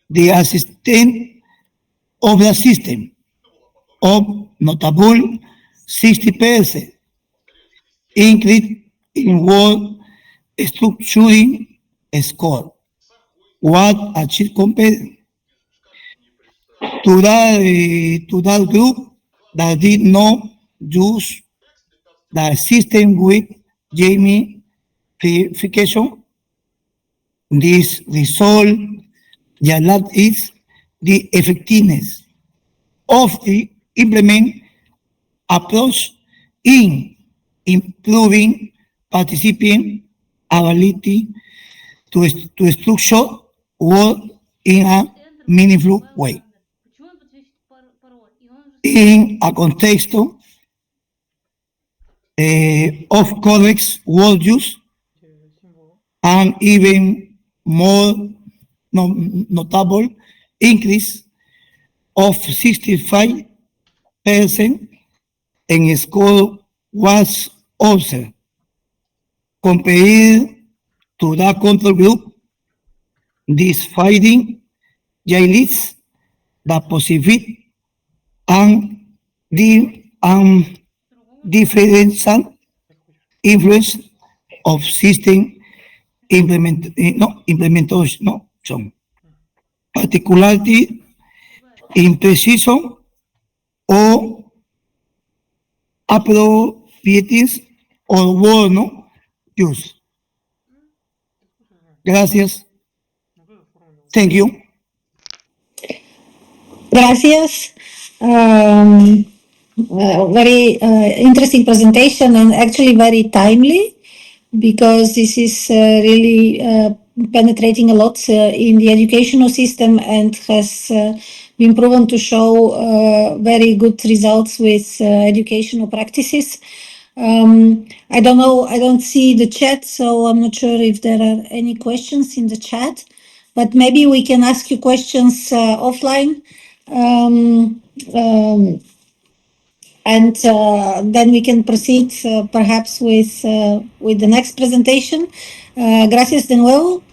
the assistance of the system of notable 60% increase in word structuring score. What achieved compared to that group that did not use the system with gamification. This result Yalan is the effectiveness of the implement approach in improving participant ability to structure work in a meaningful way. In a context of correct word use, and even more notable increase of 65% in score was observed compared to the control group. This finding highlights the possibility and the differential influence of system implementation, particularly in precision or appropriateness or word use. Gracias. Thank you. Gracias. Very interesting presentation and actually very timely, because this is really penetrating a lot in the educational system and has been proven to show very good results with educational practices. I don't know, I don't see the chat, so I'm not sure if there are any questions in the chat, but maybe we can ask you questions offline. And then we can proceed perhaps with the next presentation. Gracias de nuevo.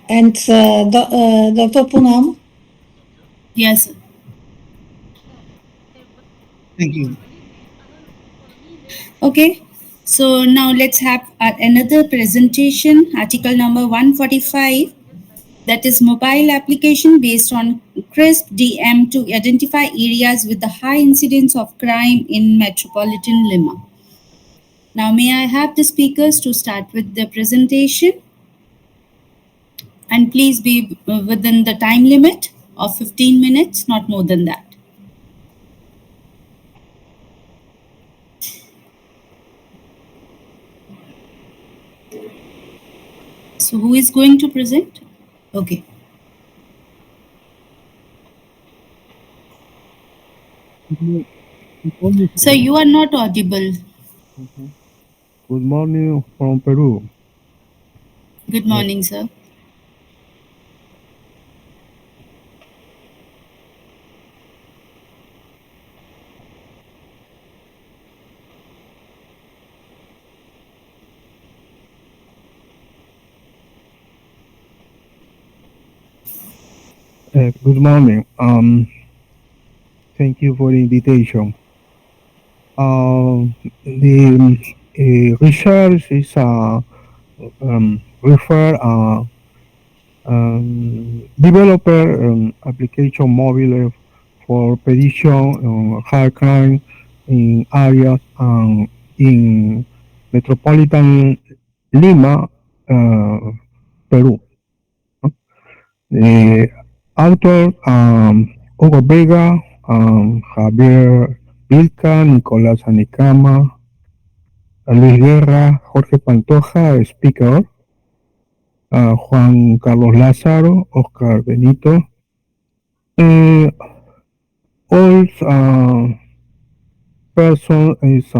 And Dr. Poonam. Yes, sir. Thank you. Okay, so now let's have another presentation, article number 145, that is mobile application based on CRISP DM to identify areas with the high incidence of crime in Metropolitan Lima. Now, may I have the speakers to start with the presentation? And please be within the time limit of 15 minutes, not more than that. So who is going to present? Okay. So you are not audible. Good morning from Peru. Good morning, sir. Good morning. Thank you for the invitation. The research is refer developer application mobile for prediction high crime in areas in metropolitan Lima, Peru. The author Hugo Vega, Javier Vilca, Nicolás Anicama, Luis Guerra, Jorge Pantoja, speaker, Juan Carlos Lázaro, Oscar Benito, all person is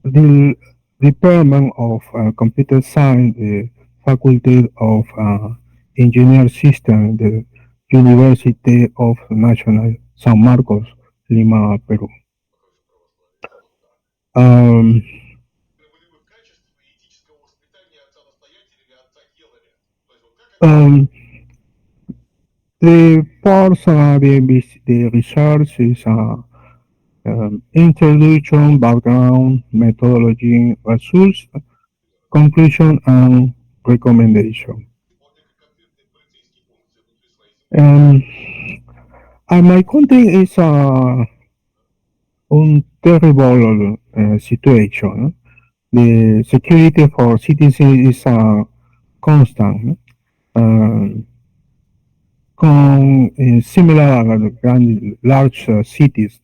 the Department of Computer Science, the Faculty of Engineer System, the University of National San Marcos, Lima, Peru. The parts of the research is introduction, background, methodology, results, conclusion, and recommendation. And my content is a terrible situation. The security for citizens is constant. Similar large cities.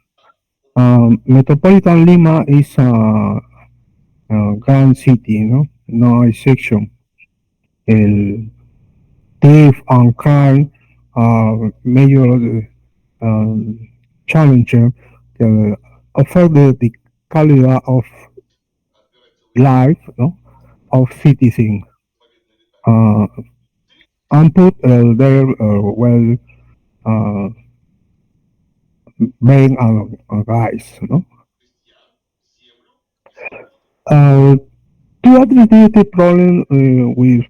Metropolitan Lima is a grand city, no exception. El thief and crime are major challenge affect the quality of life of citizens. And put their well being guys. To address the problem, we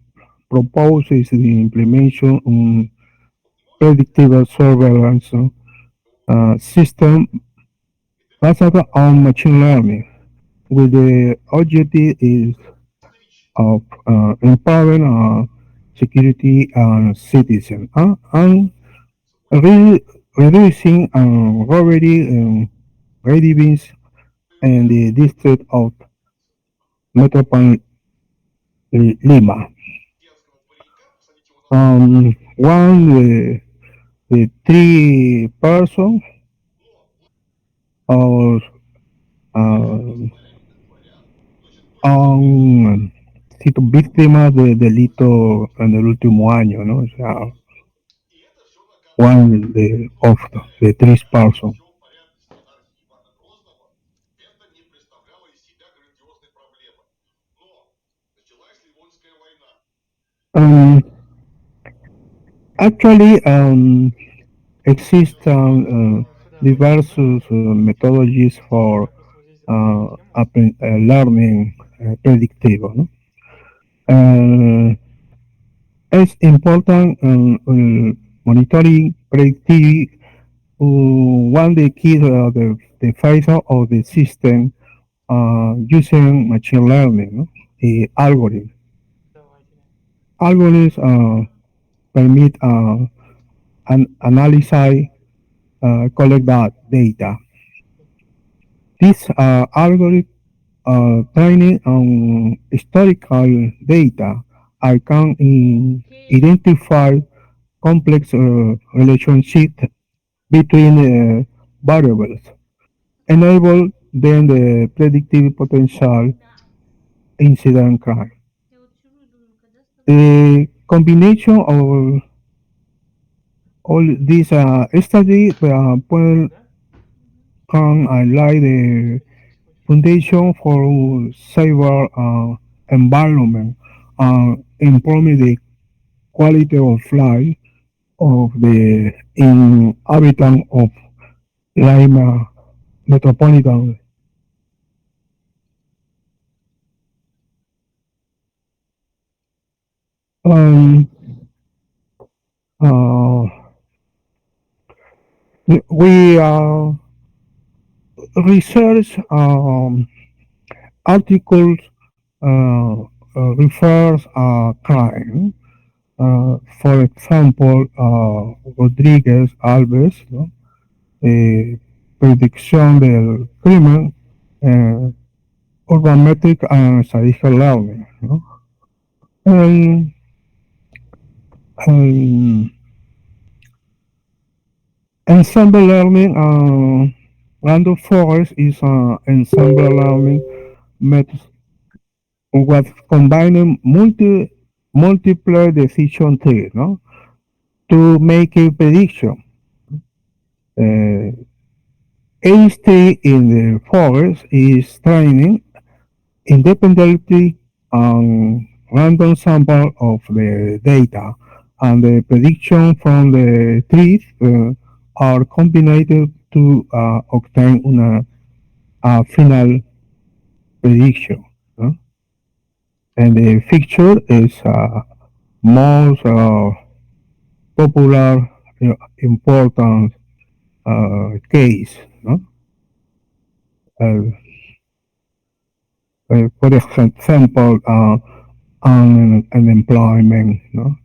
propose is the implementation of predictive surveillance system based on machine learning, with the objective is of empowering security and citizen and reducing robbery readiness in the district of Metropolitan Lima. The three persons or han sido víctimas de delito en el último año, ¿no? O sea, one of the three persons. Actually, exist diverse methodologies for learning predictive. No? It's important monitoring predictive one the key the phase of the system using machine learning, no? The algorithm. Algorithms permit analyze, collect that data. This algorithm training on historical data I can identify complex relationships between variables, enable then the predictive potential incident crime. The combination of all these studies can lay the foundation for cyber environment and improving the quality of life of the inhabitants of Lima metropolitan. Um, uh, we research articles refers crime. For example, Rodriguez Alves, ¿no? Predicción del crimen, urbametric and statistical learning. ¿No? And, and ensemble learning, random forest is ensemble learning method what combining multiple decision tree, no? To make a prediction. A in the forest is training independently on random sample of the data, and the prediction from the trees are combined to obtain a final prediction. No? And the feature is most popular, important case. No? Uh, for example, unemployment, no?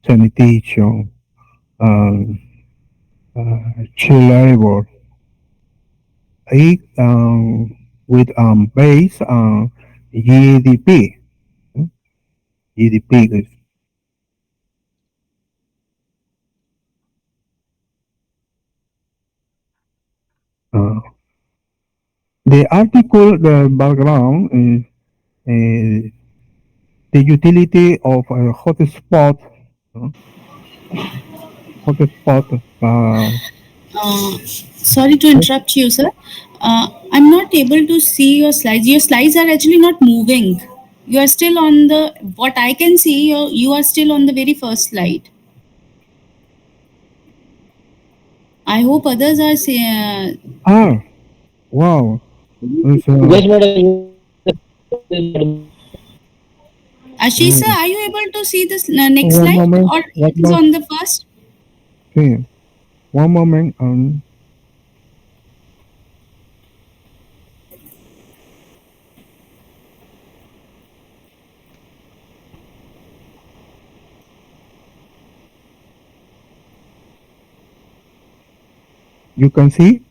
Sanitation, child labor. It with base on GDP. no? GDP is uh, the article, the background is the utility of a hotspot. no? Hotspot. Sorry to interrupt you, sir. I'm not able to see your slides. Your slides are actually not moving. You are still on the, what I can see, you are still on the very first slide. I hope others are Wow. It's, Yes, madam. Ashish sir, are you able to see this next one slide, moment. or it is on the first? Okay. One moment. You can see?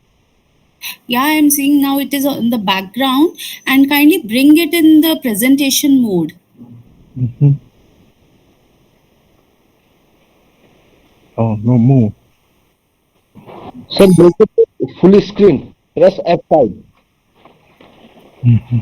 Yeah, I'm seeing now it is on the background, and kindly bring it in the presentation mode. Mm-hmm. Oh, no move. Sir, break it full screen. Press F5. Mm-hmm.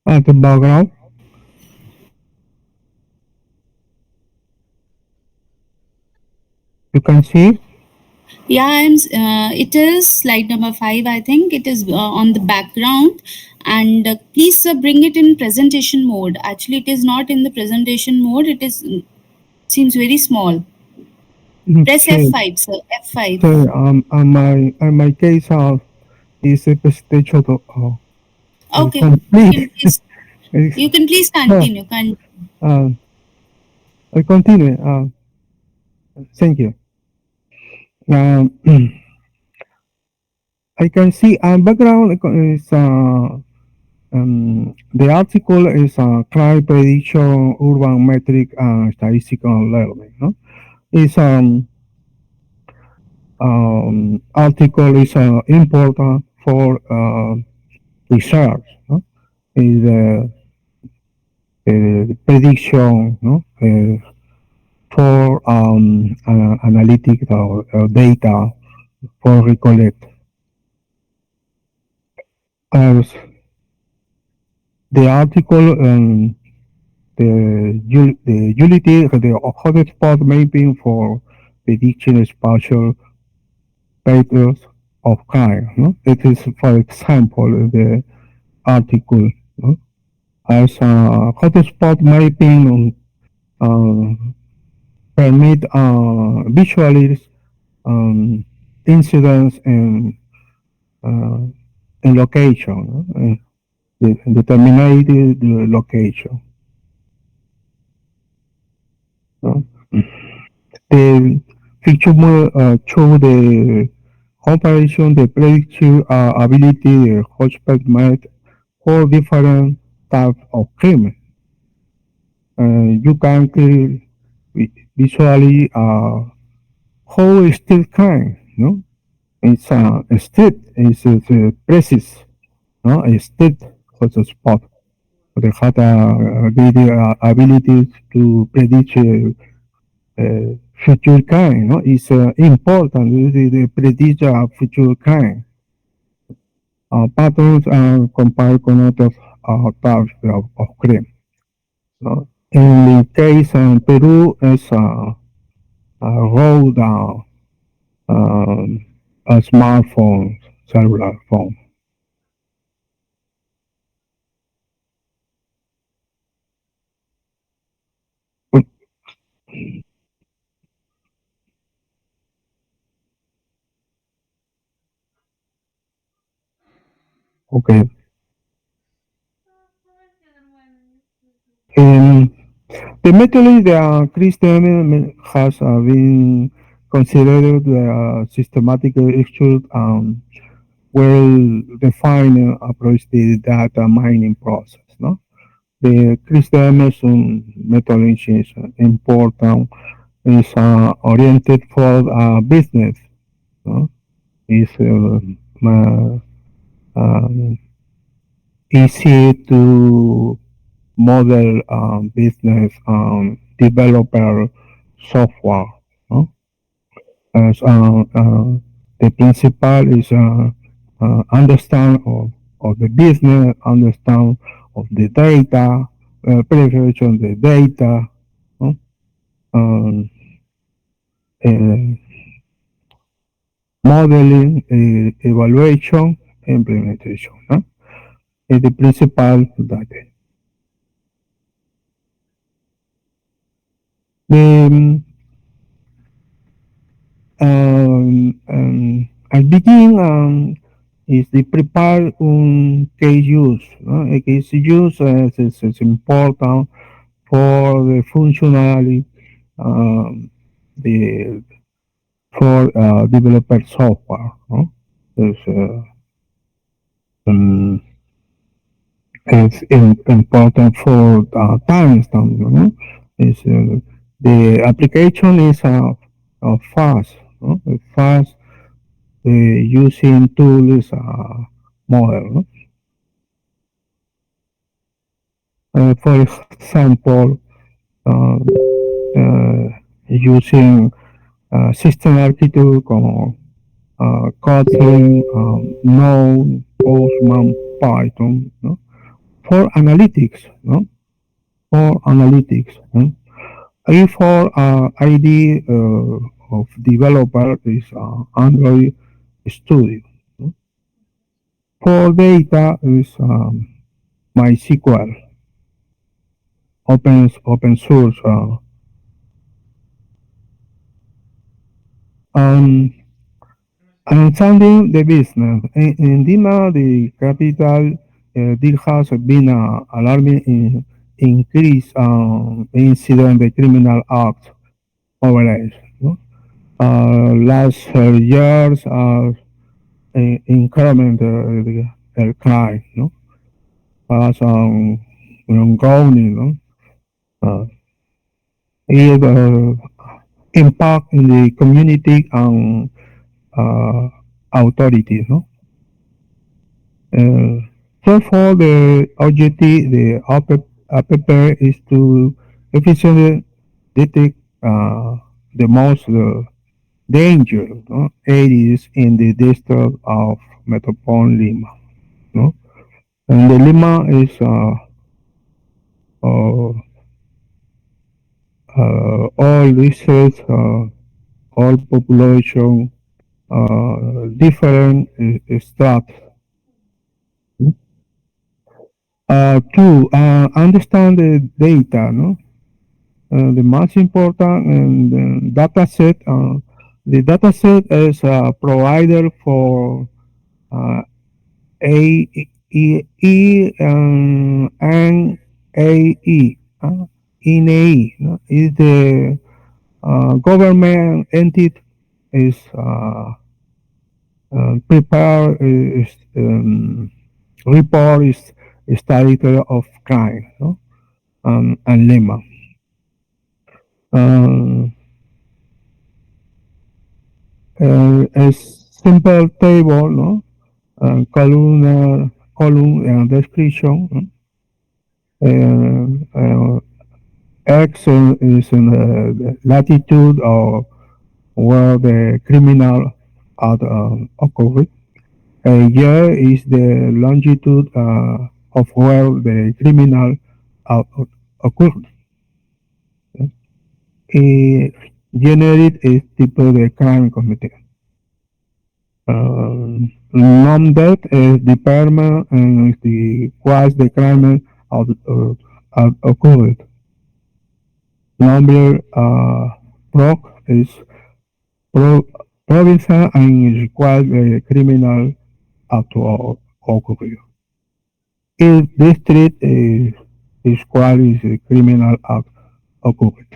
At the background. You can see? Yeah, it is slide number 5, I think. It is on the background. And please bring it in presentation mode. Actually, it is not in the presentation mode. It is seems very small. Press Okay. F5, sir. F5. So, my case is a presentation Okay. complete. You can please continue. I continue. Thank you. I can see background is the article is crime prediction, urban metric, and statistical learning. No? It's article is important for research. No? Is prediction, no? For analytical data for recollect. As the article the utility the hotspot mapping for prediction spatial patterns of crime. No? It is, for example, the article, no? As hotspot mapping permit visualize incidents and location, no? Determine the location. No? The picture show the comparison, the predictive ability the hotspot made for different types of crime. You can visually how a state crime, no? It's a state is precise, no? A state hotspot. They had the ability to predict future crime. No, it's important. The predict future crime patterns and compare con otros types of crime. No? In the case in Peru, is rolled a smartphone, cellular phone. Okay. The methodology Christian has been considered systematic issues well-defined approach to the data mining process. No, the Christian methodology is important. Is oriented for business. No, is easy to model business developer software. No? As the principle is understand of the business, understand of the data, preparation of the data, no? Modeling, evaluation, implementation. No? Is the principal data. Al begin is the prepare case use. No? A case use is important for the functionality the for developer software. No? It's important for timestamp. No? It's, the application is fast. No? Fast using tools model. No? For example, using system architecture como Kotlin, Node, Postman, Python, no? For analytics, no? For analytics. No? For ID of developer is Android Studio. No? For data is MySQL, open source Um, Understanding the business. In Lima, the capital, there has been a alarming increase incident the criminal act overall. No? Last years, increment the crime, no? As ongoing, no? It impact in the community and authorities, no? Therefore, the objective, the APP is to efficiently detect the most danger, no, areas in the district of Metropolitan Lima. No? And the Lima is uh, all districts, all population, different strata. To understand the data, no? The most important data set. The data set is provided for A, E, and AE. INAE, no? Is the government entity is prepare report is status of crime, no? And Lima. A simple table, no? Column description. X is in the latitude of where the criminal had occurred. Y is the longitude of where the criminal occurred. Generate is tipo de crime committed. Non-death is department and the was the crime occurred. Number proc is province and requires the criminal to occur. If district is quite is criminal act occurred.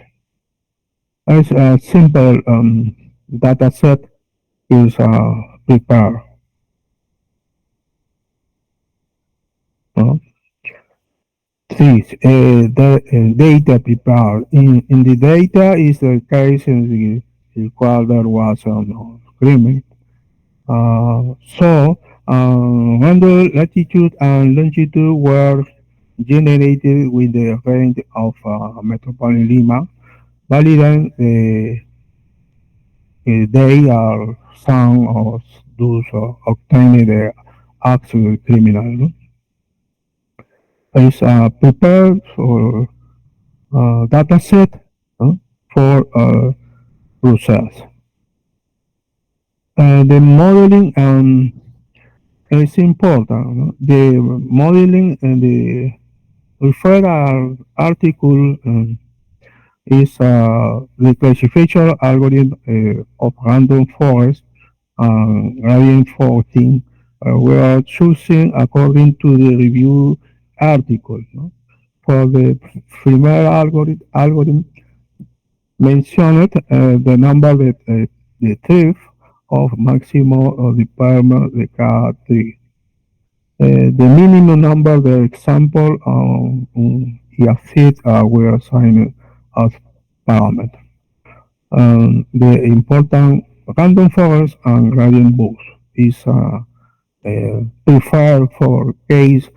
As a simple data set is prepared. This the data prepared. In the data is the case in the qual there was an agreement. So when the latitude and longitude were generated with the range of Metropolitan Lima, validate they are some of those obtaining the actual criminal. No? Is prepared for data set for process. The modeling is important. No? The modeling and the referral article is the classification algorithm of random forest gradient 14. We are choosing according to the review article. No? For the primer algorithm mentioned the number that the TIF of maximum of the parameter the K3. The minimum number the example EFIT we assign as parameter. The important random forest and gradient boost is preferred for case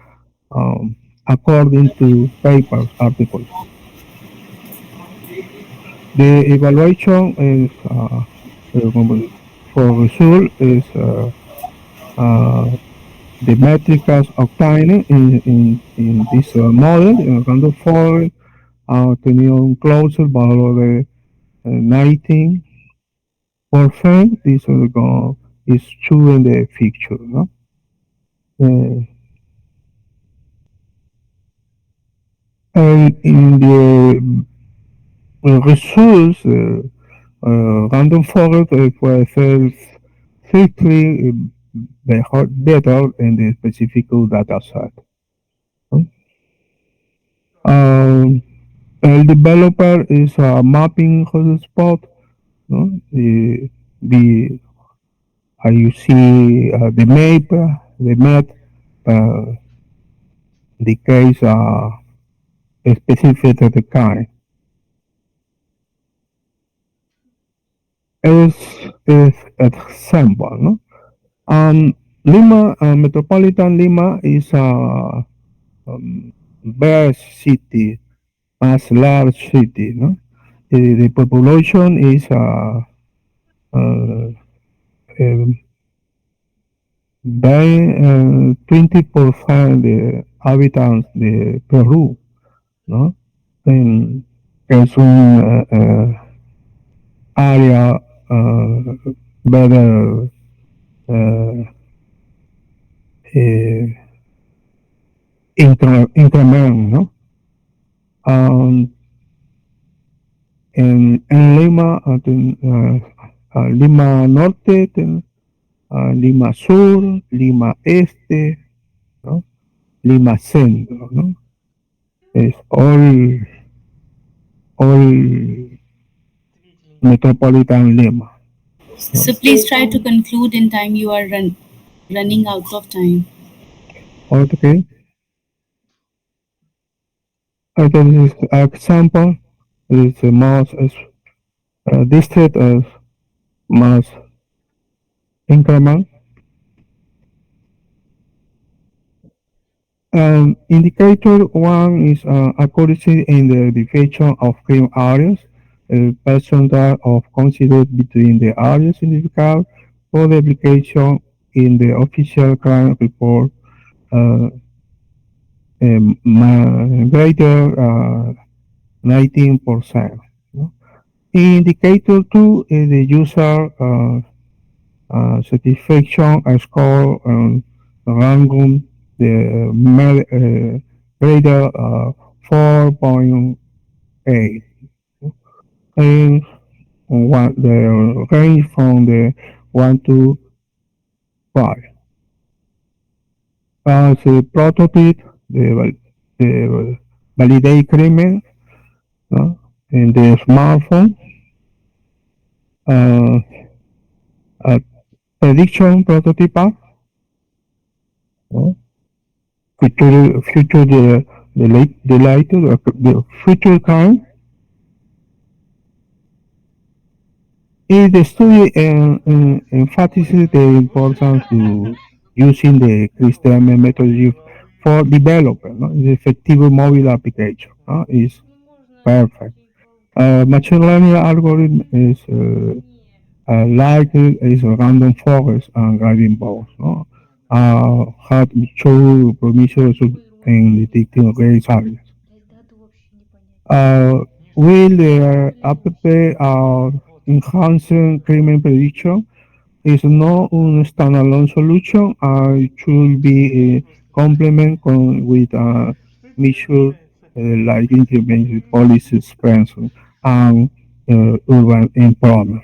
according to papers articles. The evaluation is for result is the metrics obtained in this model in random forest tenido closer valor de 19%. This is true in the picture. No? And in the results Random forest puede ser strictly better in the specific data set. El developer is a mapping hotspot. No? You see the map, the case specific of the kind. Is example, no? Lima, Metropolitan Lima is a best city, as large city, no? The population is by 20% the habitants de Peru, ¿no? Es un área better increment, ¿no? En Lima, Lima Norte, Lima Sur, Lima Este, ¿no? Lima Centro, ¿no? Es all metropolitan Lima. So please try to conclude in time. You are running out of time. Okay. This example is the most district of mass increment. Indicator one is accuracy in the definition of crime areas, percentile of considered between the areas identified for the application in the official crime report greater 19%. No? Indicator two is the user satisfaction score random the greater 4.8 and the range from the 1 to 5. The prototype, the validate crime in the smartphone, prediction prototype, future the future crime. The study emphasizes the importance to using the Christian methodology for developer. No? The effective mobile application is perfect. Machine learning algorithm is like is a random forest and grading balls. No? Had show promising in detecting race areas. Will the app enhancing crime prediction is not a standalone solution. It should be a complement with a measure like implemented policy expansion and urban empowerment.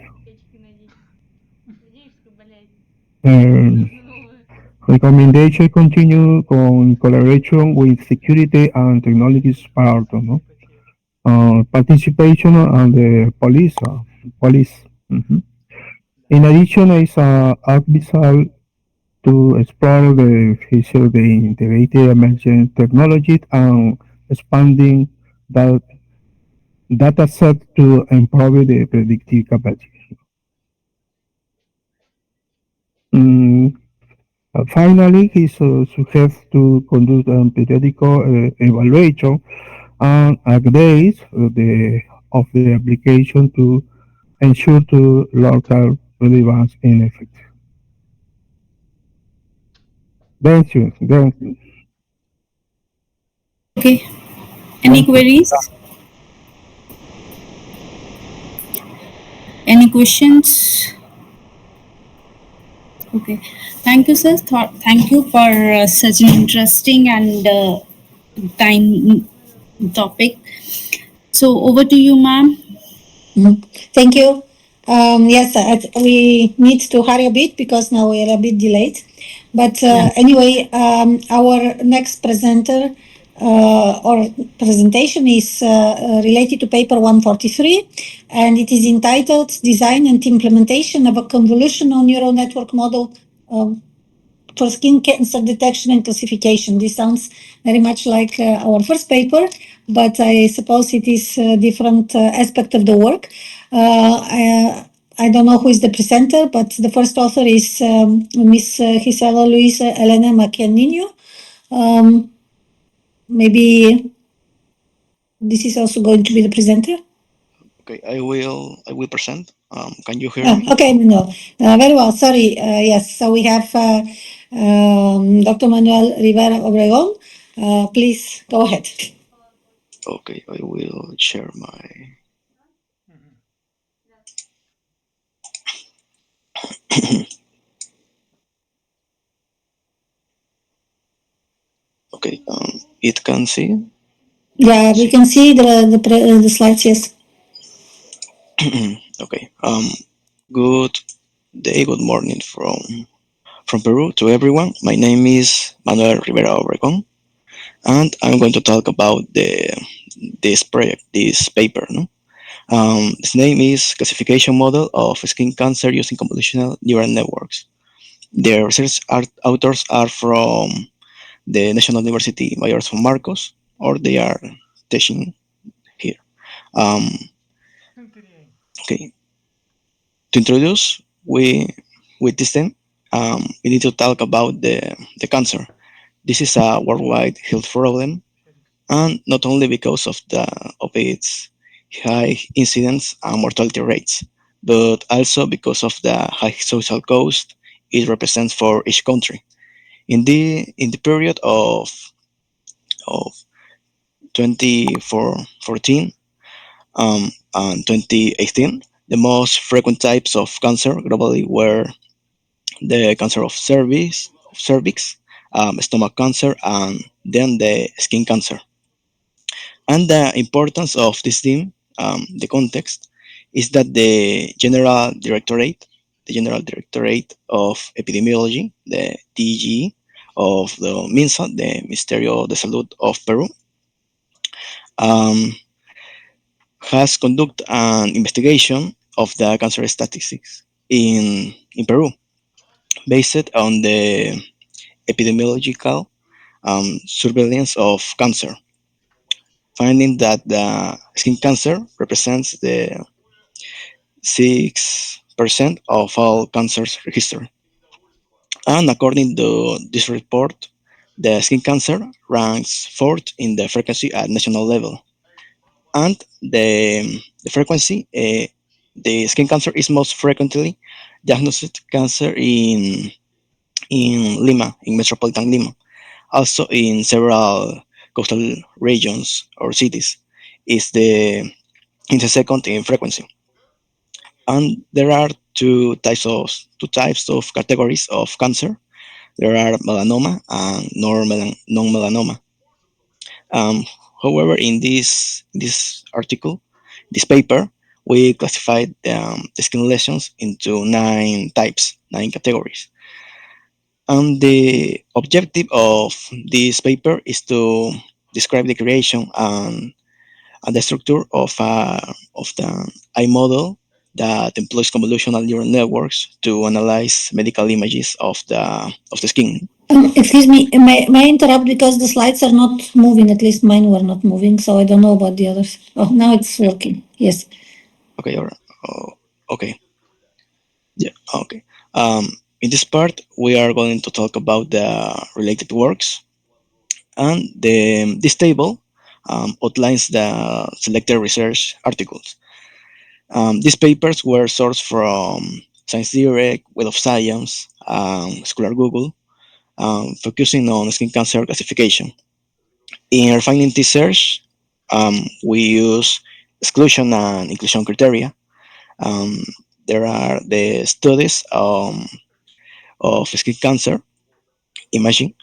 Recommendation continue con collaboration with security and technology experts, no? Participation and the police. In addition, is advisable to explore the future of the integrated emerging technologies and expanding that data set to improve the predictive capacity. Finally, he suggests to conduct a periodical evaluation and updates of the application to ensure to local relevance and effect. Thank you. Okay. Any queries? Any questions? Okay. Thank you, sir. Thank you for such an interesting and time topic. So over to you, ma'am. Thank you. Yes, we need to hurry a bit because now we are a bit delayed. But Yeah. anyway, our next presenter or presentation is related to paper 143, and it is entitled Design and Implementation of a Convolutional Neural Network Model for Skin Cancer Detection and Classification. This sounds very much like our first paper, but I suppose it is a different aspect of the work. I don't know who is the presenter, but the first author is Miss Gisela Luisa Elena Maquianino. Maybe this is also going to be the presenter. Okay, I will present. Can you hear me? Okay, no, very well. Sorry. Yes, so we have Dr. Manuel Rivera Obregon. Please go ahead. Okay, I will share my. Okay, it can see. Yeah, we can see the slides. Yes. Okay. Good day, good morning from Peru to everyone. My name is Manuel Rivera Obregon, and I'm going to talk about this project, this paper. No, its name is Classification Model of Skin Cancer Using Convolutional Neural Networks. The research authors are from the National University Mayor San Marcos, or they are teaching here. Um, okay, to introduce, we with this thing, we need to talk about the cancer. This is a worldwide health problem, and not only because of its high incidence and mortality rates, but also because of the high social cost it represents for each country. In the period of 2014 and 2018, the most frequent types of cancer globally were the cancer of cervix, stomach cancer, and then the skin cancer. And the importance of this theme, the context, is that the General Directorate of Epidemiology, the DGE of the MINSA, the Ministerio de Salud of Peru, um, has conducted an investigation of the cancer statistics in Peru based on the epidemiological surveillance of cancer, finding that the skin cancer represents the 6% of all cancers registered. And according to this report, the skin cancer ranks fourth in the frequency at national level. And the frequency, the skin cancer is most frequently diagnosed cancer in Lima, in metropolitan Lima. Also in several coastal regions or cities, is the second in frequency. And there are two types of categories of cancer. There are melanoma and non-melanoma. Um, However, in this article, this paper, we classified the skin lesions into nine categories. And the objective of this paper is to describe the creation and the structure of the eye model that employs convolutional neural networks to analyze medical images of the skin. Excuse me, may I interrupt because the slides are not moving. At least mine were not moving, so I don't know about the others. Oh, now it's working. Yes. Okay, all right. Oh, okay. Yeah. Okay. In this part, we are going to talk about the related works, and this table outlines the selected research articles. These papers were sourced from Science Direct, Web of Science, Scholar Google, focusing on skin cancer classification. In refining this search, we use exclusion and inclusion criteria. Um, there are the studies of skin cancer imaging,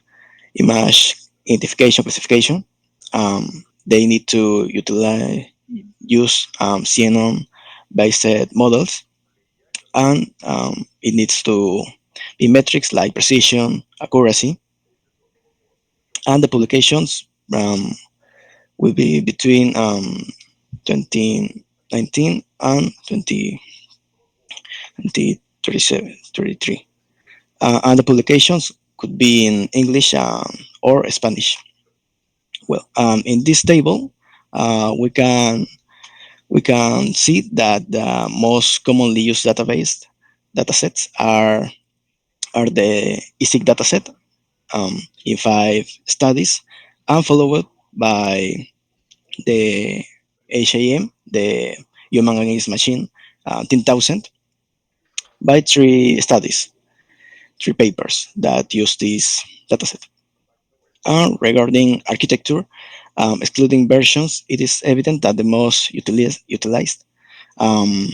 image identification, classification. They need to use CNN-based models. and it needs to be metrics like precision, accuracy, and the publications will be between 2019 and 2037, 33. And the publications could be in English or Spanish. Well, in this table, we can see that the most commonly used datasets are the ISIC dataset in 5 studies, and followed by the HAM, the Human Against Machine 10,000, by 3 studies, 3 papers that use this dataset. And regarding architecture, excluding versions, it is evident that the most utilized um,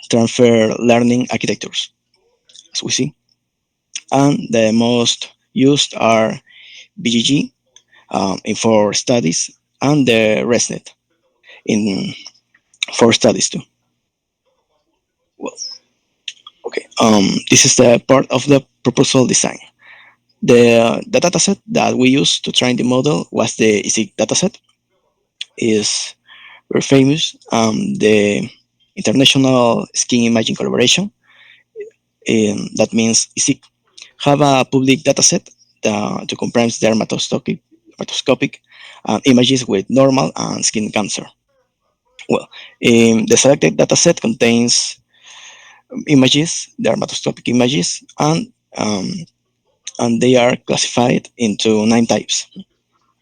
transfer learning architectures, as we see, and the most used are BGG in 4 studies, and the ResNet in 4 studies too. Well, okay. This is the part of the proposal design. The dataset that we used to train the model was the ISIC dataset. Is very famous. The International Skin Imaging Collaboration, that means ISIC, have a public dataset to compare dermatoscopic images with normal and skin cancer. Well, the selected dataset contains images, dermatoscopic images, and they are classified into 9 types: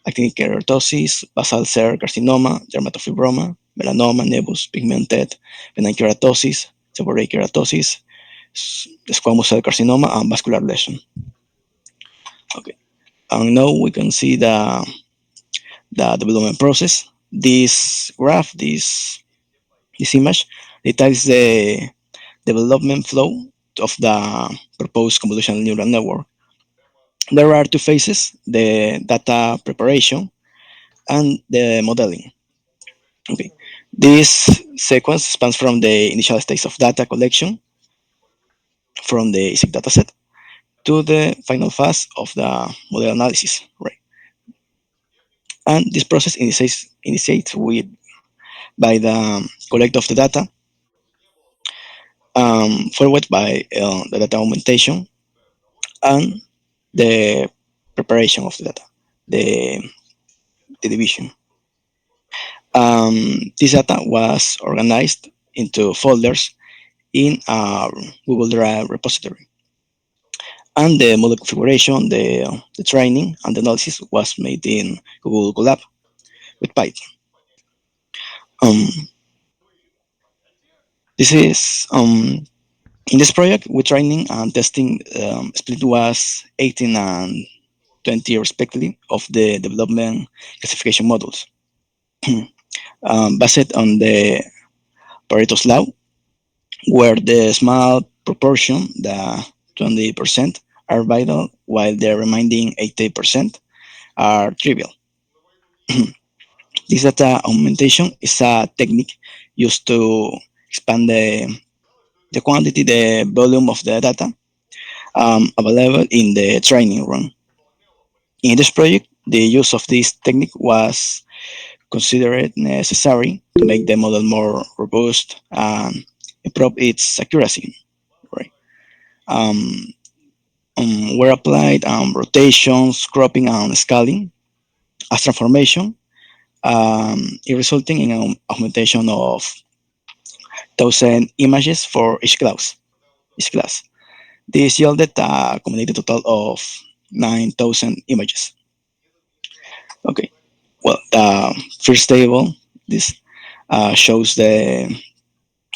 actinic keratosis, basal cell carcinoma, dermatofibroma, melanoma, nevus, pigmented benign keratosis, seborrheic keratosis, squamous cell carcinoma, and vascular lesion. Okay, and now we can see the development process. This graph, this image, details the development flow of the proposed convolutional neural network. There are 2 phases: the data preparation and the modeling. Okay, this sequence spans from the initial stage of data collection from the ISIC dataset to the final phase of the model analysis, right? And this process initiates with by the collect of the data, followed by the data augmentation and the preparation of the data, the, the division. This data was organized into folders in a Google Drive repository. And the model configuration, the training, and the analysis was made in Google Colab with Python. This is in this project with training and testing split was 18 and 20 respectively of the development classification models, based on the Pareto's law, where the small proportion, the 20%, are vital, while the remaining 80% are trivial. This data augmentation is a technique used to expand the quantity, the volume of the data available in the training run. In this project, the use of this technique was considered necessary to make the model more robust and improve its accuracy. Right? Were applied rotations, cropping, and scaling as transformation, resulting in an augmentation of 1,000 images for each class. This yielded a combined total of 9,000 images. Okay, well, the first table, this shows the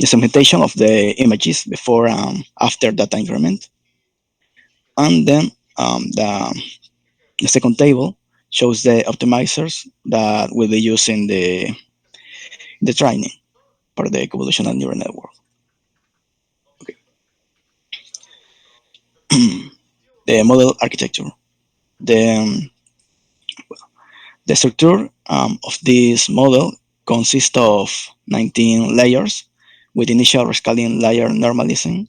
segmentation of the images before and after data increment. And then the second table shows the optimizers that will be used in the training for the convolutional neural network. Okay. The model architecture. The structure of this model consists of 19 layers with initial rescaling layer normalizing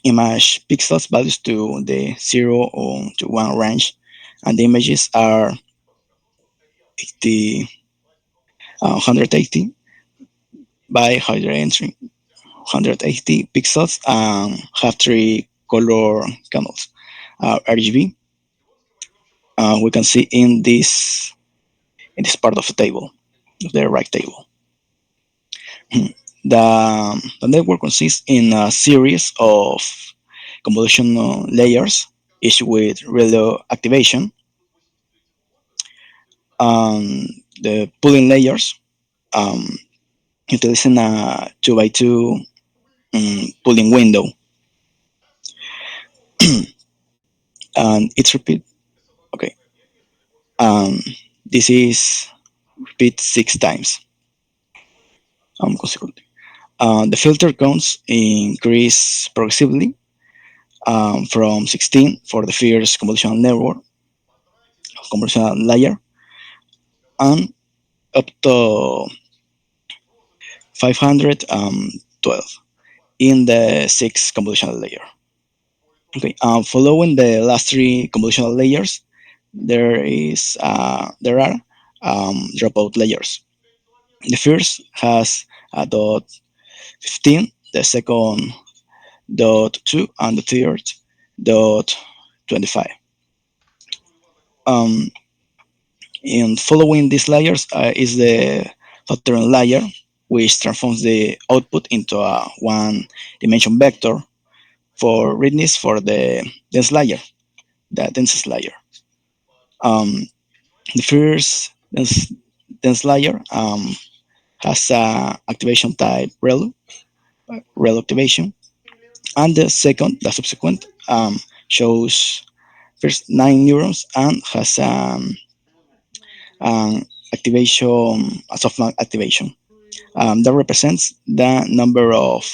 image pixels values to the 0 or to 1 range, and the images are 180 by 180 pixels and have 3 color channels. RGB we can see in this part of the table, the right table. The network consists in a series of convolutional layers, each with relay activation. The pooling layers utilizing a 2x2 pooling window, and it's repeat. Okay, this is repeat 6 times consecutively. The filter counts increase progressively from 16 for the first convolutional network, convolutional layer, and up to 512 in the 6th convolutional layer. Okay, following the last 3 convolutional layers, there are dropout layers. The first has a dot 15, the second dot 2, and the third dot 25. And following these layers is the factoring layer, which transforms the output into a one-dimension vector for readiness for the dense layer, the densest layer. The first dense layer has a activation type relu activation, and the subsequent shows first 9 neurons and has an activation, a softmax activation that represents the number of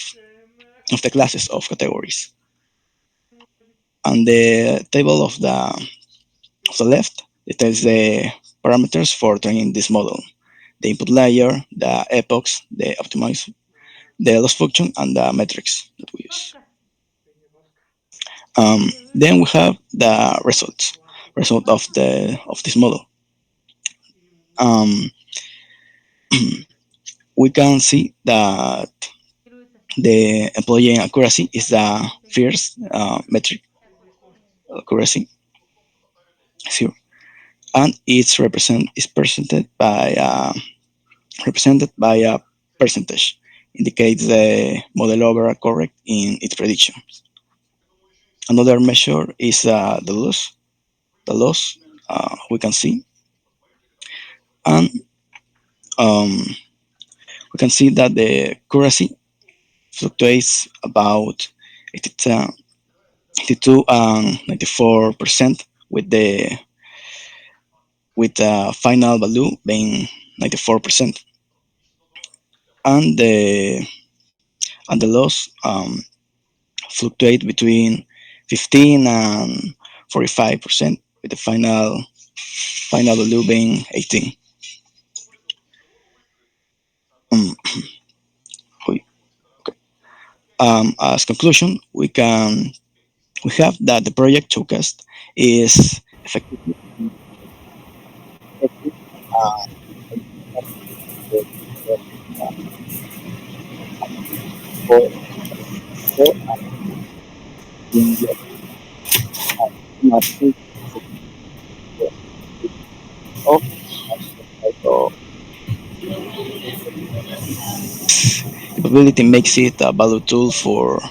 the classes of categories. On the table of the left, it tells the parameters for training this model: the input layer, the epochs, the optimize, the loss function, and the metrics that we use. Then we have the result of this model. We can see that the employee accuracy is the first metric, accuracy 0, and it's represented by a percentage, indicates the model overall correct in its predictions. Another measure is the loss. The loss we can see, and we can see that the accuracy fluctuates about 82 and 94%, with the final value being 94%, and the loss fluctuate between 15 and 45%, with the final value being 18. As conclusion, we have that the project showcased is effective capability makes it a value tool for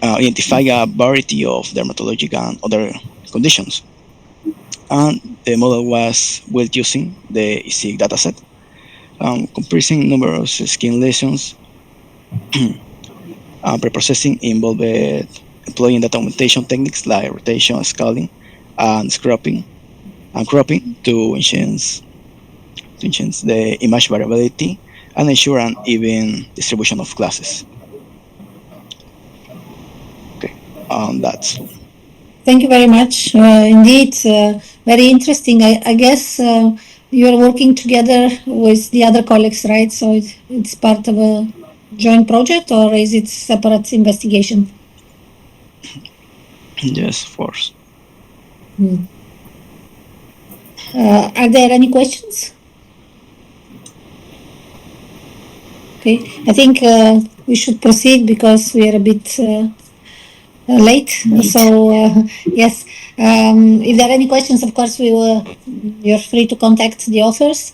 identifying a variety of dermatological and other conditions. And the model was built using the ICWTNS dataset, comprising numerous skin lesions. Preprocessing involved employing data augmentation techniques like rotation, scaling, and cropping to enhance the image variability and ensure an even distribution of classes. Okay, that's. Thank you very much. Indeed, very interesting. I guess you are working together with the other colleagues, right? So it's part of a joint project, or is it separate investigation? Yes, of course. Are there any questions? Okay, I think we should proceed because we are a bit late. So yes, if there are any questions, of course, you're free to contact the authors.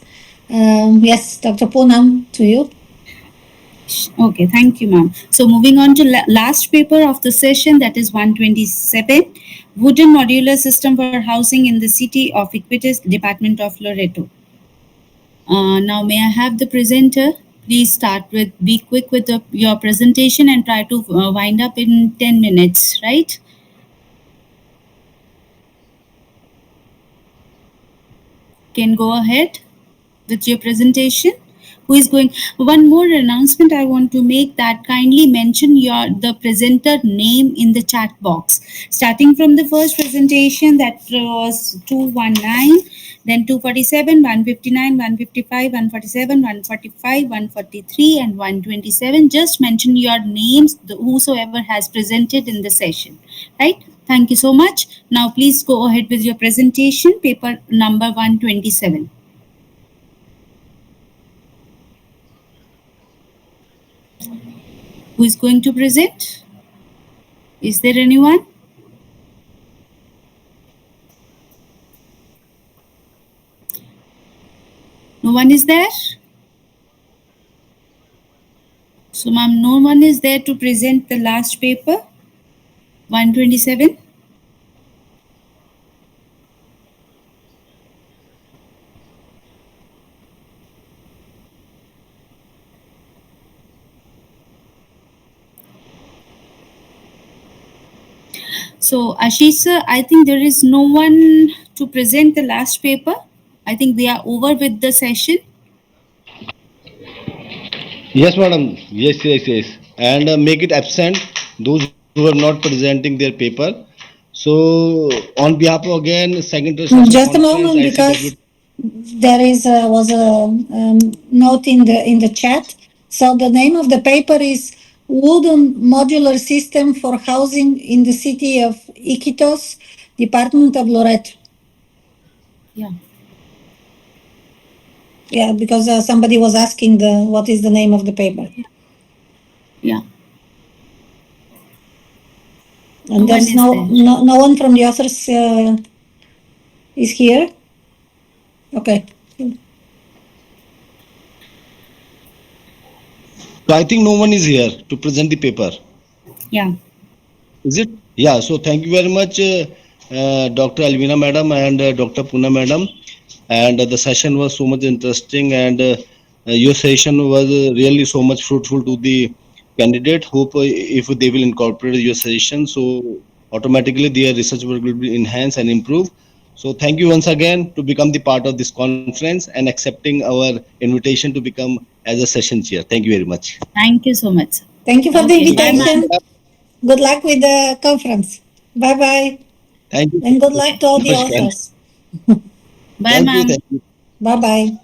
Yes, Dr. Poonam, to you. Okay, thank you, ma'am. So moving on to last paper of the session, that is 127, Wooden Modular System for Housing in the City of Iquitos, Department of Loreto. Now, may I have the presenter? Please be quick with your presentation and try to wind up in 10 minutes, right? Can go ahead with your presentation. Who is going? One more announcement I want to make, that kindly mention the presenter name in the chat box. Starting from the first presentation, that was 219, then 247, 159, 155, 147, 145, 143, and 127. Just mention your names, whosoever has presented in the session, right? Thank you so much. Now please go ahead with your presentation, paper number 127. Who is going to present? Is there anyone? No one is there? So, ma'am, no one is there to present the last paper, 127? So, Ashish sir, I think there is no one to present the last paper. I think we are over with the session. Yes, madam. Yes. And make it absent those who are not presenting their paper. So, on behalf of again second Just a moment, because there was a note in the chat. So the name of the paper is Wooden Modular System for Housing in the City of Iquitos, Department of Loreto. Yeah. Yeah, because somebody was asking what is the name of the paper. Yeah. And there's no one from the authors is here. Okay. So I think no one is here to present the paper. Yeah. Is it? Yeah. So thank you very much, Dr. Albena madam and Dr. Poonam madam. And the session was so much interesting, and your session was really so much fruitful to the candidate. Hope if they will incorporate your session, so automatically their research work will be enhanced and improved. So thank you once again to become the part of this conference and accepting our invitation to become as a session chair. Thank you very much. Thank you so much. Thank you for the invitation. Good luck with the conference. Bye-bye. Thank you. And good luck to all the authors. Bye, ma'am. Bye-bye.